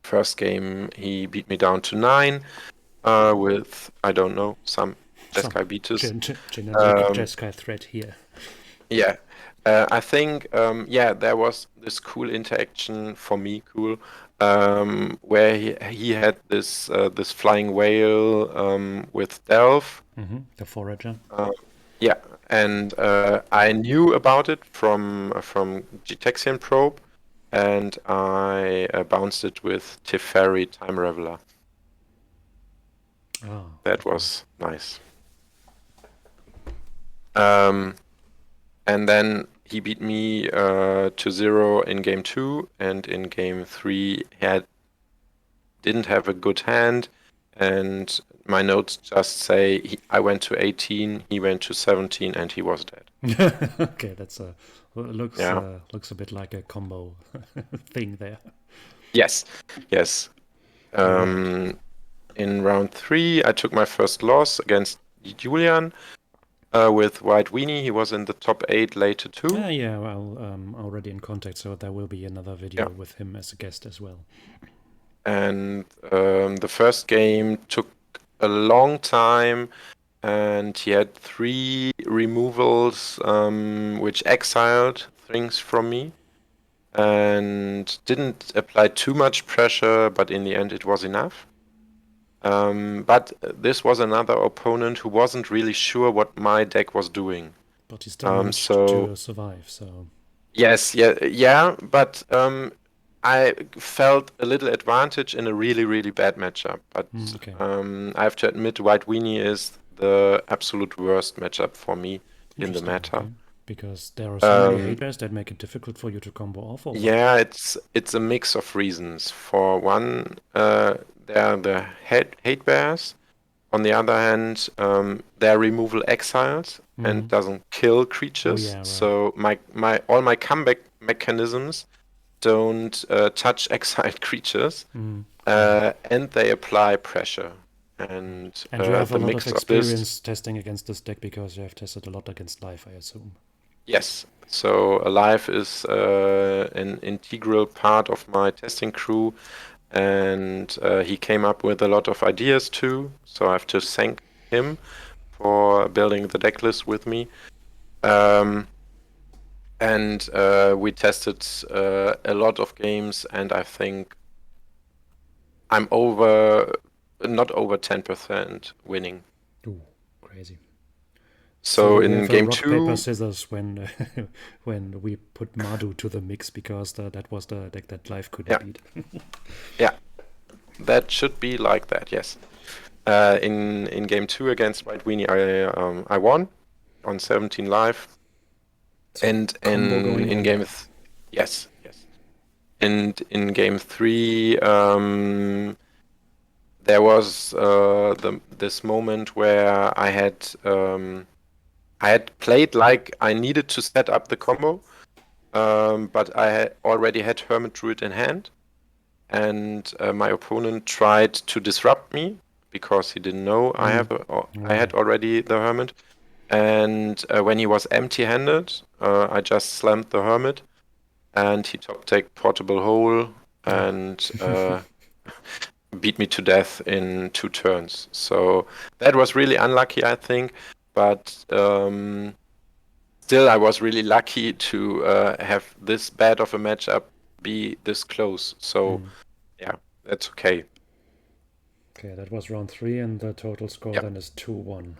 First game he beat me down to 9 with, I don't know, some Some Jeskai beaters. generic Jeskai threat here. Yeah. I think, yeah, there was this cool interaction, for me cool, where he had this flying whale with Delph. The forager. Yeah, and I knew about it from Gtexian Probe, and I bounced it with Teferi Time Reveler. Oh, That was nice. And then he beat me to 0 in game 2, and in game 3 didn't have a good hand, and my notes just say I went to 18, he went to 17, and he was dead. Okay, that's looks Yeah. looks a bit like a combo thing there. Yes. Yes. Right. In round 3, I took my first loss against Julian with White Weenie. He was in the top 8 later too. Yeah, well, already in contact, so there will be another video Yeah. with him as a guest as well. And the first game took a long time, and he had 3 removals, which exiled things from me and didn't apply too much pressure, but in the end it was enough. But this was another opponent who wasn't really sure what my deck was doing. But he still managed to survive, so... Yes, yeah, but I felt a little advantage in a really, really bad matchup. But Okay. I have to admit, White Weenie is the absolute worst matchup for me in the meta. Okay. Because there are so many hate bears that make it difficult for you to combo off, or what? Yeah, it's a mix of reasons. For one, there are the hate bears. On the other hand, their removal exiles and doesn't kill creatures. Oh, yeah, right. So all my comeback mechanisms don't touch exiled creatures, and they apply pressure. And you have the a lot mix of of this. experience testing against this deck because you have tested a lot against life, I assume. Yes. So Alive is an integral part of my testing crew, and he came up with a lot of ideas too. So I have to thank him for building the deck list with me. And we tested a lot of games, and I think I'm not over 10% winning. Ooh, crazy. So we in have game rock, 2, paper, scissors when when we put Madu to the mix because that was the deck that life couldn't beat. Yeah, that should be like that. Yes. In game 2 against White Weenie, I won on 17 live, So and combo going in on. game yes, and in game 3, there was this moment where I had played like I needed to set up the combo, but I already had Hermit Druid in hand, and my opponent tried to disrupt me because he didn't know I had already the Hermit. And when he was empty-handed, I just slammed the Hermit, and he top-decked Portable Hole and beat me to death in 2 turns. So that was really unlucky, I think. But still, I was really lucky to have this bad of a matchup be this close. So yeah, that's okay. Okay, that was round 3, and the total score then is 2-1.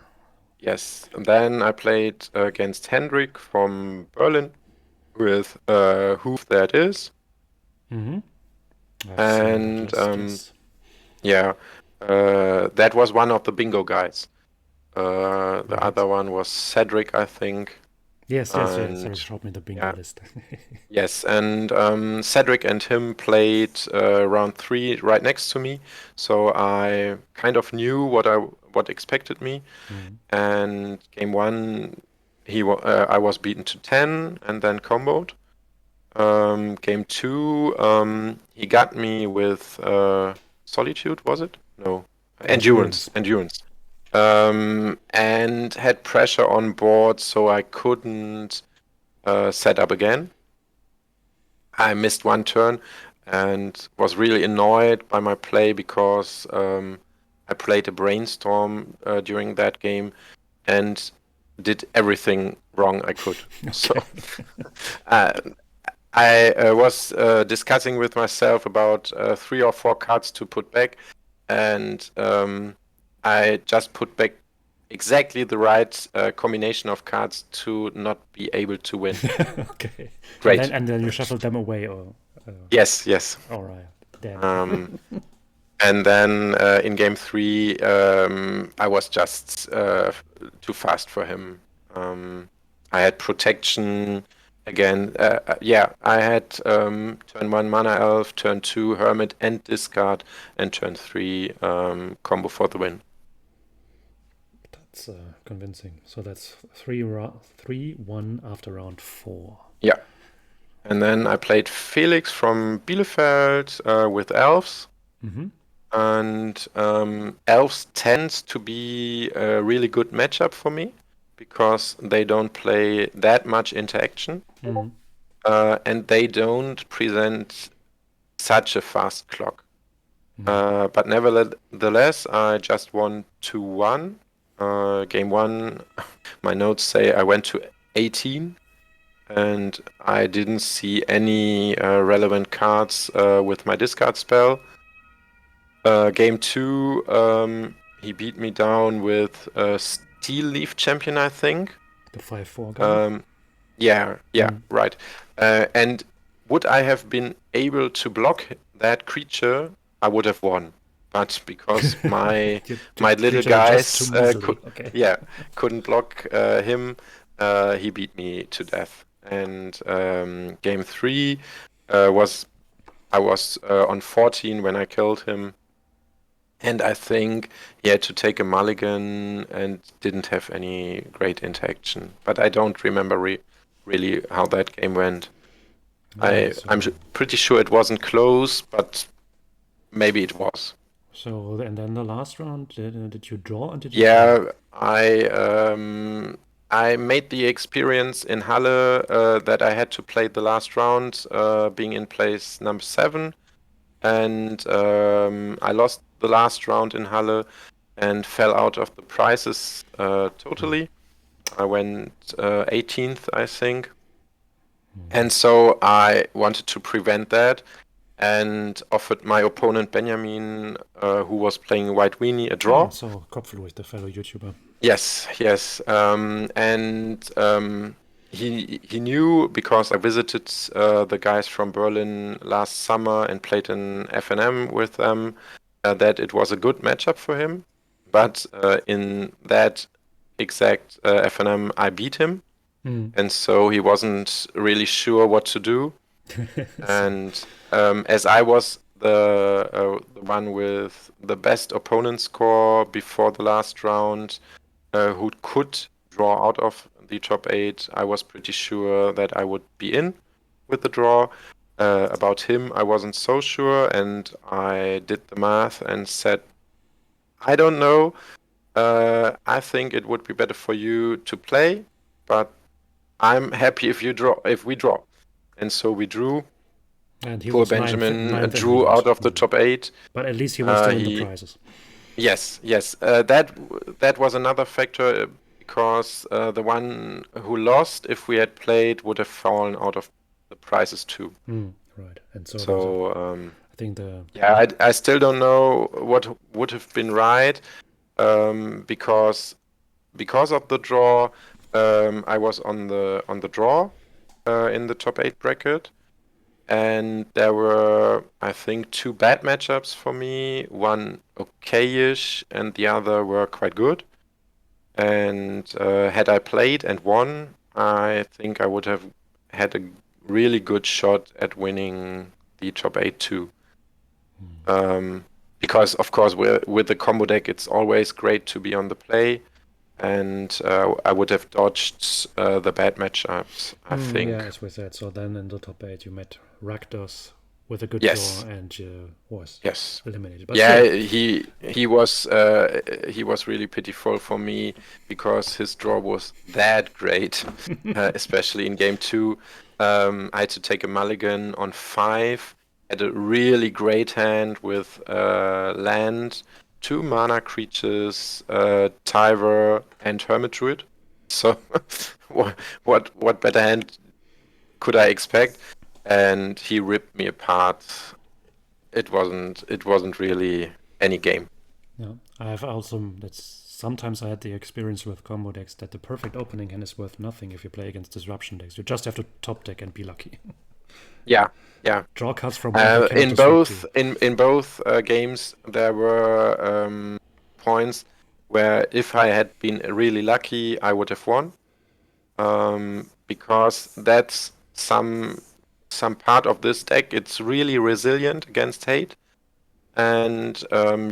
Yes, and then I played against Hendrik from Berlin with Hoof That Is. And yeah, that was one of the bingo guys. The other one was Cedric, I think. Yes, yes, yes. And You showed me the bingo yeah, list. yes, and Cedric and him played round 3 right next to me, so I kind of knew what expected me. Mm. And game 1, I was beaten to 10 and then comboed. Game 2, he got me with Solitude, was it? No, Endurance, Endurance. Endurance. And had pressure on board, so I couldn't set up again. I missed one turn and was really annoyed by my play because I played a brainstorm during that game and did everything wrong I could. So Okay. uh, I was discussing with myself about 3 or 4 cards to put back, and I just put back exactly the right combination of cards to not be able to win. Okay. Great. And then you shuffled them away, or Yes, yes. all right. Damn. Um, and then in game 3, I was just too fast for him. I had protection again. Yeah, I had turn 1 Mana Elf, turn 2 Hermit and discard, and turn 3 combo for the win. That's convincing. So that's 3-1 after round 4. Yeah. And then I played Felix from Bielefeld with elves. Mm-hmm. And elves tends to be a really good matchup for me because they don't play that much interaction, Mm-hmm. and they don't present such a fast clock. But nevertheless, I just won 2-1. Game 1, my notes say I went to 18, and I didn't see any relevant cards with my discard spell. Game 2, he beat me down with Steel Leaf Champion, I think. The 5-4 guy. Yeah, Mm. right. And would I have been able to block that creature, I would have won. But because my You my little creature just too guys easily. Okay. couldn't block him, he beat me to death. And game 3 was I was on 14 when I killed him. And I think he had to take a mulligan and didn't have any great interaction. But I don't remember really how that game went. Yeah. I'm pretty sure it wasn't close, but maybe it was. So and then the last round, did you draw or did you play? Yeah, I made the experience in Halle that I had to play the last round, being in place number 7, and I lost the last round in Halle and fell out of the prizes totally. I went 18th, I think. And so I wanted to prevent that and offered my opponent Benjamin, who was playing White Weenie, a draw. So Kopfluch, the fellow YouTuber. Yes, yes. And he knew because I visited the guys from Berlin last summer and played an FNM with them that it was a good matchup for him. But in that exact FNM, I beat him, and so he wasn't really sure what to do. And as I was the one with the best opponent score before the last round, who could draw out of the top 8, I was pretty sure that I would be in with the draw. About him, I wasn't so sure, and I did the math and said, I don't know. I think it would be better for you to play, but I'm happy if we draw. And so we drew. And he Poor was ninth, Benjamin ninth in the drew end. out of the top 8. But at least he was still in the He prizes. Yes, yes. That was another factor because the one who lost, if we had played, would have fallen out of the prizes too. Right. And so So I think the yeah, I still don't know what would have been right because of the draw, I was on the draw in the top 8 bracket. And there were, I think, 2 bad matchups for me. One okay-ish, and the other were quite good. And had I played and won, I think I would have had a really good shot at winning the top 8 too. Because of course with the combo deck, it's always great to be on the play, and I would have dodged the bad matchups, I Yeah, think. as we said. So then in the top 8, you met Rakdos with a good draw Yes, and was yes. eliminated. But Yeah, still, he was really pitiful for me because his draw was that great, especially in game 2. I had to take a mulligan on 5, had a really great hand with land, 2 mana creatures, Tyver, and Hermit Druid. So what better hand could I expect? And he ripped me apart. It wasn't really any game. yeah, I have also that's sometimes I had the experience with combo decks that the perfect opening hand is worth nothing if you play against disruption decks. You just have to top deck and be lucky. Yeah, yeah. Draw cards from hand they cannot In disrupt you. both games, there were points where if I had been really lucky, I would have won. Because that's some part of this deck. It's really resilient against hate, and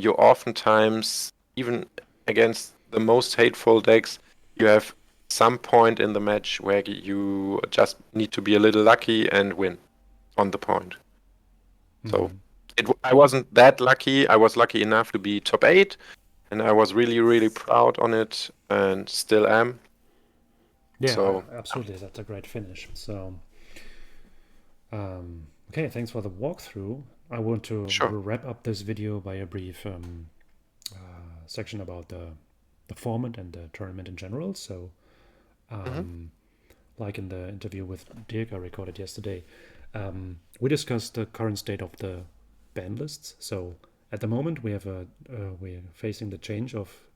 you oftentimes, even against the most hateful decks, you have some point in the match where you just need to be a little lucky and win on the point. So I wasn't that lucky. I was lucky enough to be top 8, and I was really, really proud on it, and still am. Yeah, So absolutely. That's a great finish. So, okay, thanks for the walkthrough. I want to sure. wrap up this video by a brief section about the format and the tournament in general. So, Hmm. like in the interview with Dirk I recorded yesterday, we discussed the current state of the ban lists. So at the moment we're facing the change of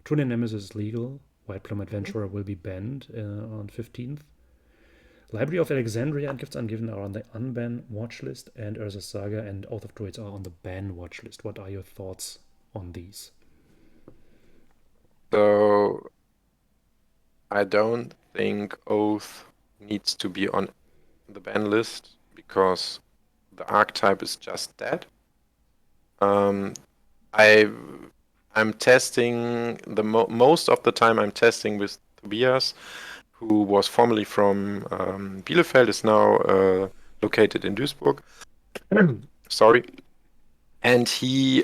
True Nemesis is legal. White Plum Adventurer will be banned on 15th. Library of Alexandria and Gifts Ungiven are on the unban watch list, and Urza's Saga and Oath of Druids are on the ban watch list. What are your thoughts on these? So I don't think Oath needs to be on the ban list because the archetype is just dead. Um, I I'm testing most of the time. I'm testing with Tobias, who was formerly from Bielefeld, is now located in Duisburg. Sorry, and he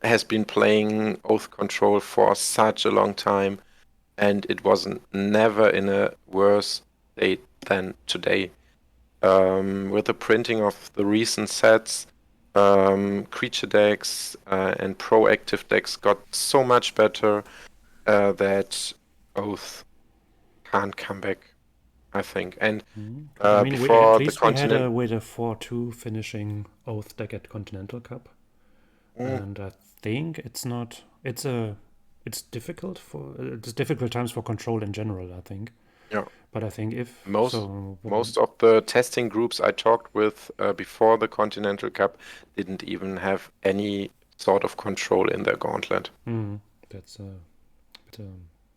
has been playing Oath Control for such a long time, and it wasn't never in a worse state than today. With the printing of the recent sets, creature decks and proactive decks got so much better that Oath can't come back, I think. And Because I mean, we at before the least we had continent, a with a 4-2 finishing Oath deck at Continental Cup, mm, and I think it's not. It's difficult for it's difficult times for control in general. I think, yeah, but I think if most so, most of the testing groups I talked with before the Continental Cup didn't even have any sort of control in their gauntlet. that's but,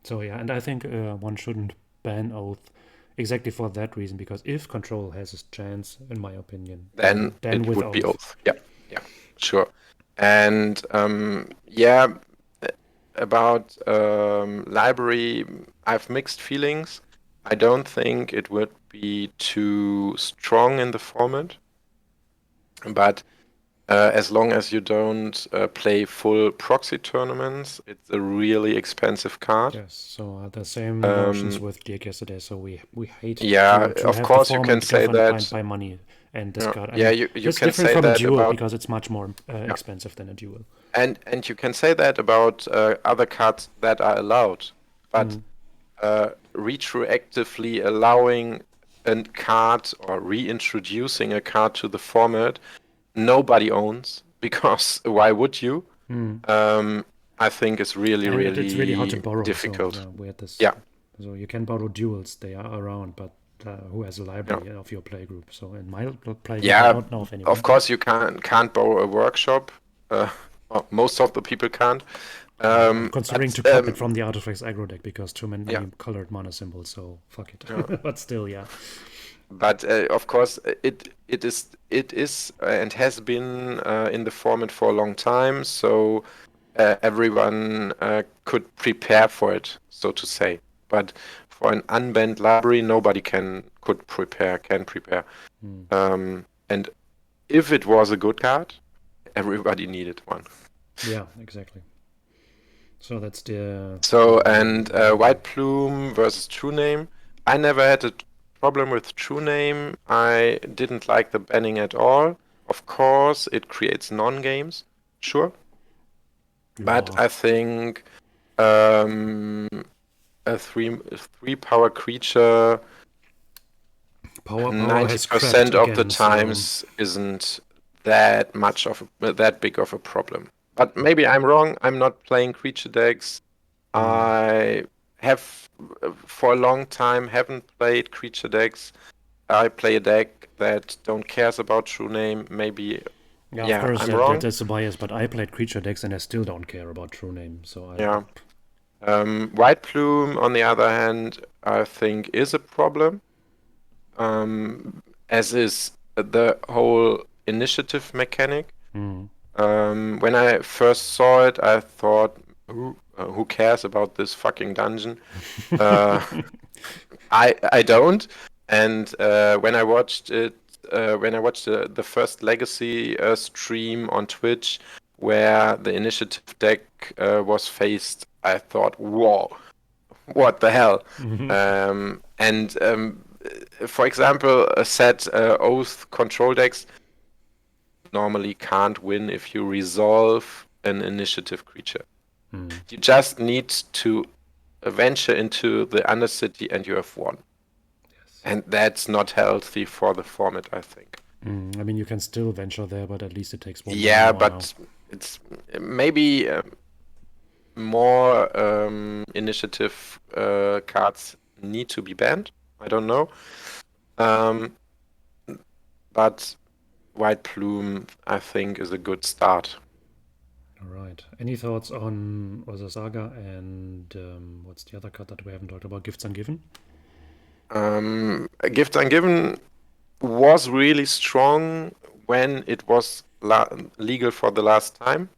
so yeah, and I think one shouldn't ban Oath exactly for that reason because if control has a chance, in my opinion, Then then it with would be Oath. Oath. Yeah, yeah, sure. And yeah, about library, I've mixed feelings. I don't think it would be too strong in the format, but as long as you don't play full proxy tournaments, it's a really expensive card. Yes, so the same notions Um, with Dirk yesterday. So we hate yeah, to of have the course you can format say governed that. by money and Yeah, discard. I yeah, mean, you it's can different say from a that duel about. because it's much more Yeah. expensive than a duel. And you can say that about other cards that are allowed, but retroactively allowing a card or reintroducing a card to the format nobody owns because why would you? I think is really, And it's really hard to really borrow. So difficult. we had this. Yeah, So you can borrow duels; they are around, but who has a yeah, library of your playgroup? So in my playgroup, I yeah. don't know of Of anyone. course, you can't borrow a workshop. Well, most of the people can't, Considering to but copy it from the Artifacts aggro deck because too many yeah, colored mana symbols, so fuck it. yeah. But still, yeah. But of course, it is and has been in the format for a long time, so everyone could prepare for it, so to say. But for an unbanned library, nobody could prepare, can prepare. And if it was a good card, everybody needed one. Yeah, exactly. So that's the So, and White Plume versus True Name. I never had a problem with True Name. I didn't like the banning at all. Of course, it creates non-games, sure. But yeah. I think a three power creature Power has crept 90% of the again, so times isn't that big of a problem. But maybe I'm wrong. I'm not playing creature decks. I have for a long time haven't played creature decks. I play a deck that don't cares about True Name. Maybe, yeah, of yeah, course I'm that wrong. is a bias, but I played creature decks and I still don't care about True Name, so Yeah. White Plume, on the other hand, I think is a problem. As is the whole initiative mechanic. When I first saw it, I thought, who cares about this fucking dungeon? I don't. And when I watched it, when I watched the first Legacy stream on Twitch, where the initiative deck was faced, I thought, whoa, what the hell? And for example, a set Oath control decks normally can't win if you resolve an initiative creature. You just need to venture into the Undercity and you have won. yes. And that's not healthy for the format, I think. I mean, you can still venture there, but at least it takes one more Yeah, mana. but it's maybe more initiative cards need to be banned. I don't know. But White Plume, I think, is a good start. All right. Any thoughts on Urza Saga and what's the other card that we haven't talked about? Gifts Ungiven? Gift Ungiven was really strong when it was legal for the last time.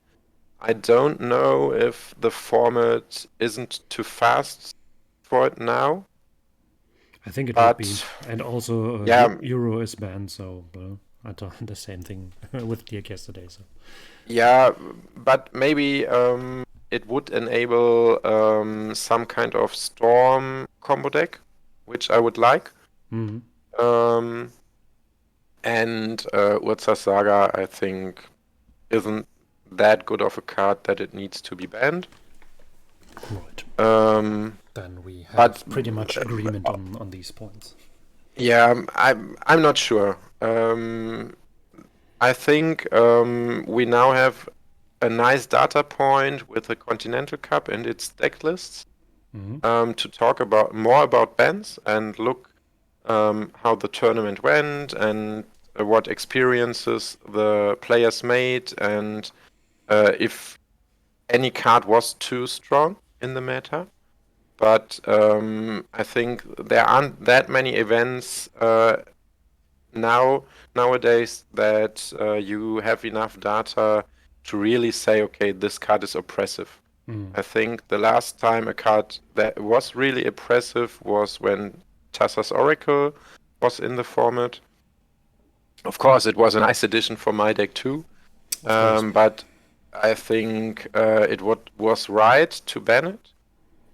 I don't know if the format isn't too fast for it now. I think it would be. But And also, yeah, Euro is banned, so I thought the same thing with Dirk yesterday. So yeah, but maybe it would enable some kind of storm combo deck, which I would like. Um, and Urza Saga, I think, isn't that good of a card that it needs to be banned. right. Then we have But pretty much agreement on these points. yeah, I'm not sure. I think we now have a nice data point with the Continental Cup and its deck lists to talk about more about bans and look how the tournament went and what experiences the players made and if any card was too strong in the meta. But I think there aren't that many events nowadays that you have enough data to really say, okay, this card is oppressive. I think the last time a card that was really oppressive was when Tassa's Oracle was in the format. Of course, it was a nice addition for my deck too, but I think it was right to ban it.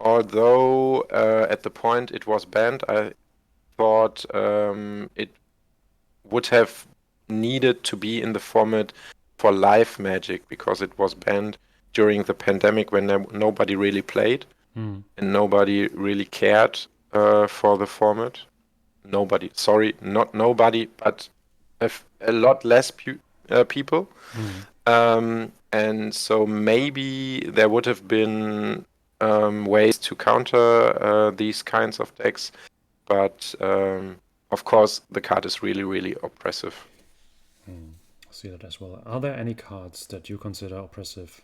Although at the point it was banned, I thought it would have needed to be in the format for live Magic because it was banned during the pandemic when nobody really played and nobody really cared for the format. Nobody, sorry, not nobody, but a lot less people. And so maybe there would have been ways to counter these kinds of decks, but of course the card is really, really oppressive. I see that as well. Are there any cards that you consider oppressive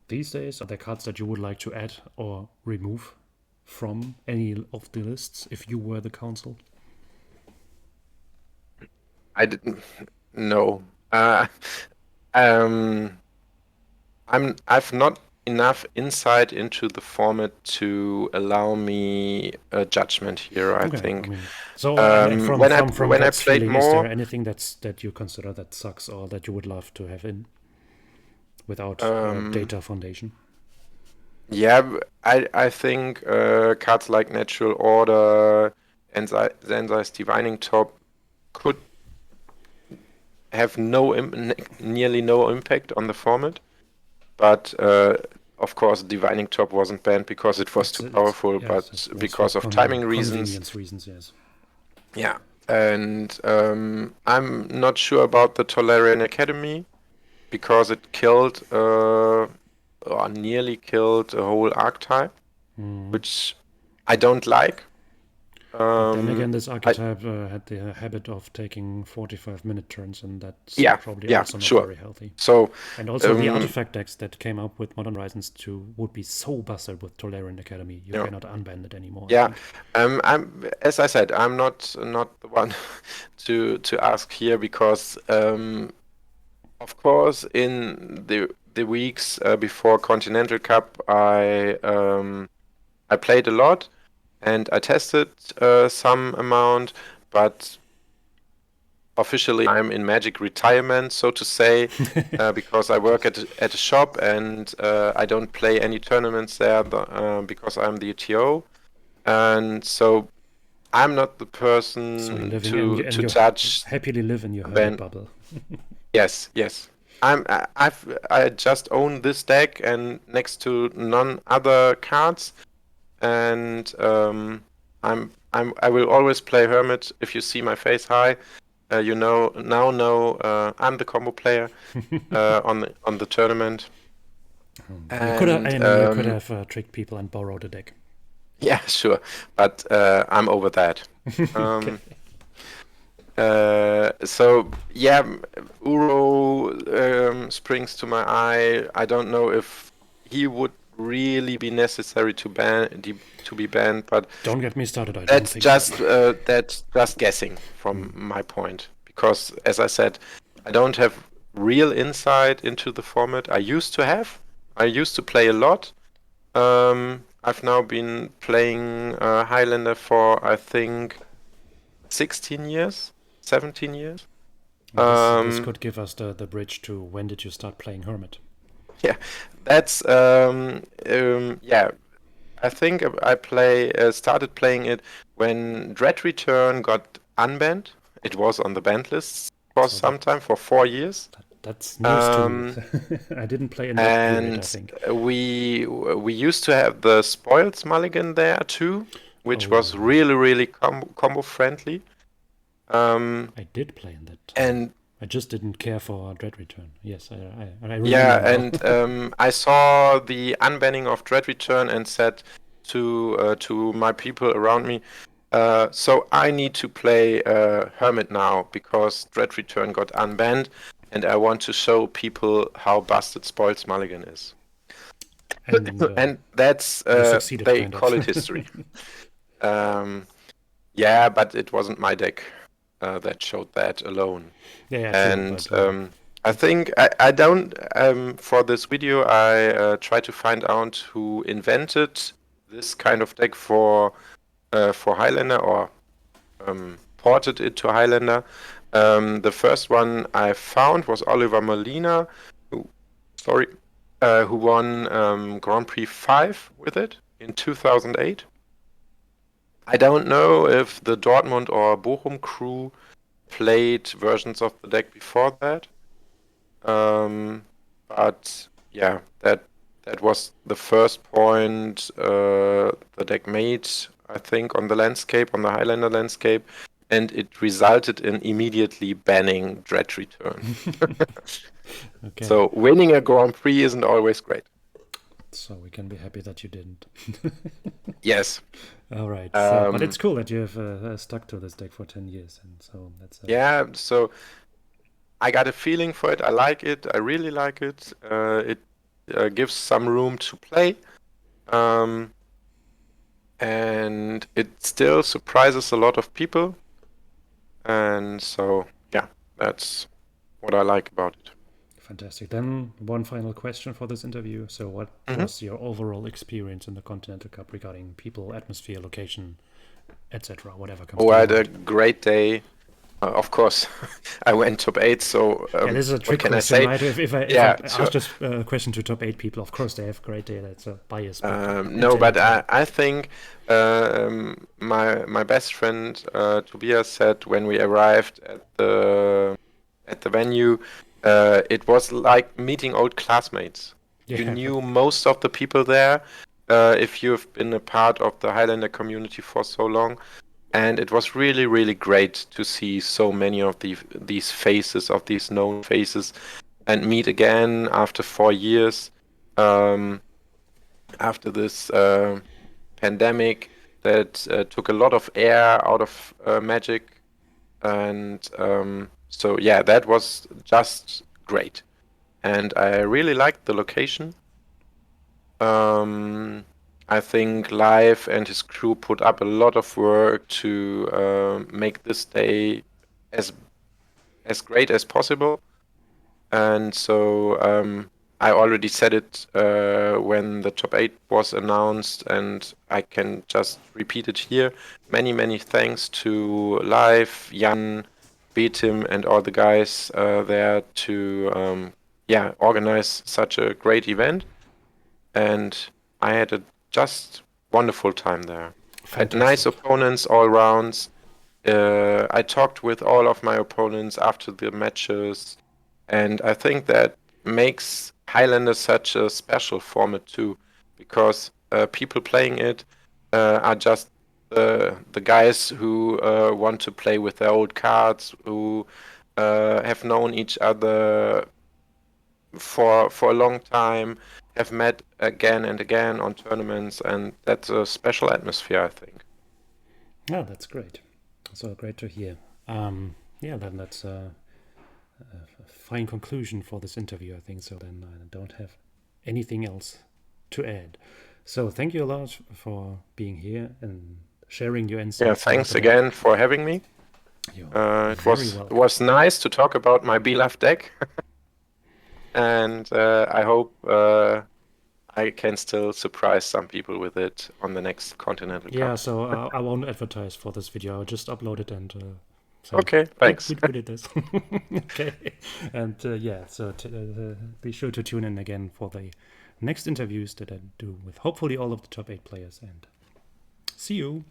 these days? Are there cards that you would like to add or remove from any of the lists if you were the council? I didn't know. Um, I've not enough insight into the format to allow me a judgment here, I Okay, think. I mean, so I mean, from When I gut played feeling, is there more, anything that you consider that sucks or that you would love to have in without data foundation? yeah, I think cards like Natural Order and Zenzi's Divining Top could have nearly no impact on the format. But of course, Divining Top wasn't banned because it was too powerful, yes, but it was for because of timing reasons. convenience reasons, yes. Yeah, and I'm not sure about the Tolarian Academy because it killed or nearly killed a whole archetype, which I don't like. But then again, Um, this I, archetype had the habit of taking 45-minute turns, and that's yeah, probably yeah, also not sure. very healthy. So, And also, the artifact decks that came up with Modern Horizons 2 would be so busted with Tolarian Academy. You yeah. cannot unban it anymore, I Yeah, think. as I said, I'm not the one to ask here because of course in the weeks before Continental Cup I played a lot and I tested some amount, but officially I'm in Magic retirement, so to say, because I work at a shop and I don't play any tournaments there because I'm the ETO. And so I'm not the So you're person living in, to you judge happily live in your a hermit band. bubble. Yes, yes. I just own this deck and next to none other cards, and I will always play Hermit. If you see my face, hi, you know I'm the combo player on the tournament, You could have, and I mean, you could have tricked people and borrowed a deck. yeah, sure, but I'm over that. Okay. So yeah, Uro springs to my eye. I don't know if he would really be necessary to be banned, but Don't get me started, I don't think so. that's just guessing from my point because, as I said, I don't have real insight into the format. I used to have. I used to play a lot. I've now been playing Highlander for I think 16 years. 17 years. Well, this could give us the bridge to when did you start playing Hermit? Yeah, that's yeah. I think I started playing it when Dread Return got unbanned. It was on the banned list for So some time, for 4 years. that's news to me. I didn't play in that period, I And think. we used to have the Spoils Mulligan there too, which Oh, was really combo friendly. I did play in that time. And I just didn't care for Dread Return. Yes, I yeah, remember now. and I saw the unbanning of Dread Return and said to my people around me, so I need to play Hermit now because Dread Return got unbanned, and I want to show people how busted Spoils Mulligan is. And And that's you succeeded, they kind call of. it history. Yeah, but it wasn't my deck that showed that alone. Yeah, true. And But I think I don't for this video I try to find out who invented this kind of deck for Highlander or ported it to Highlander. The first one I found was Oliver Molina, who, sorry, who won Grand Prix 5 with it in 2008. I don't know if the Dortmund or Bochum crew played versions of the deck before that. But yeah, that was the first point the deck made, I think, on the landscape, on the Highlander landscape, and it resulted in immediately banning Dread Return. okay. So winning a Grand Prix isn't always great. So we can be happy that you didn't. Yes. All right. So, but it's cool that you have stuck to this deck for 10 years, and so that's. Yeah. So I got a feeling for it. I like it. I really like it. gives some room to play. And it still surprises a lot of people. And so, yeah, that's what I like about it. Fantastic. Then one final question for this interview. So what was your overall experience in the Continental Cup regarding people, atmosphere, location, etc., whatever comes Oh, to I your had a mind? great day. Of course, I went top 8, so Yeah, this is a what trick can I question, say? right? If I Yeah, ask sure. this question to top 8 people, of course they have great data. It's a bias, but No, but tell. I think my best friend Tobias said when we arrived at the venue, it was like meeting old classmates. You Yeah, knew most of the people there, if you've been a part of the Highlander community for so long. And it was really, really great to see so many of these faces, of these known faces, and meet again after 4 years, after this pandemic that took a lot of air out of Magic. And so, yeah, that was just great. And I really liked the location. I think Live and his crew put up a lot of work to make this day as great as possible. And so I already said it when the top 8 was announced, and I can just repeat it here. Many, many thanks to Live, Jan, Betim, and all the guys there to organize such a great event. And I had a just wonderful time there. I had nice fantastic. opponents all rounds. I talked with all of my opponents after the matches, and I think that makes Highlander such a special format too, because people playing it are just the guys who want to play with their old cards, who have known each other for a long time, have met again and again on tournaments, and that's a special atmosphere, I think. Oh, that's great. So great to hear. Yeah, then that's a fine conclusion for this interview, I think. So then I don't have anything else to add. So thank you a lot for being here and sharing your Yeah, insights about thanks the deck. again for having me. You're It very welcome. was nice to talk about my beloved deck, and I hope I can still surprise some people with it on the next Continental Yeah, Cup. so I won't advertise for this video. I'll just upload it and say, Okay, thanks. we did this. Okay. And yeah, so be sure to tune in again for the next interviews that I do with hopefully all of the top 8 players. And see you.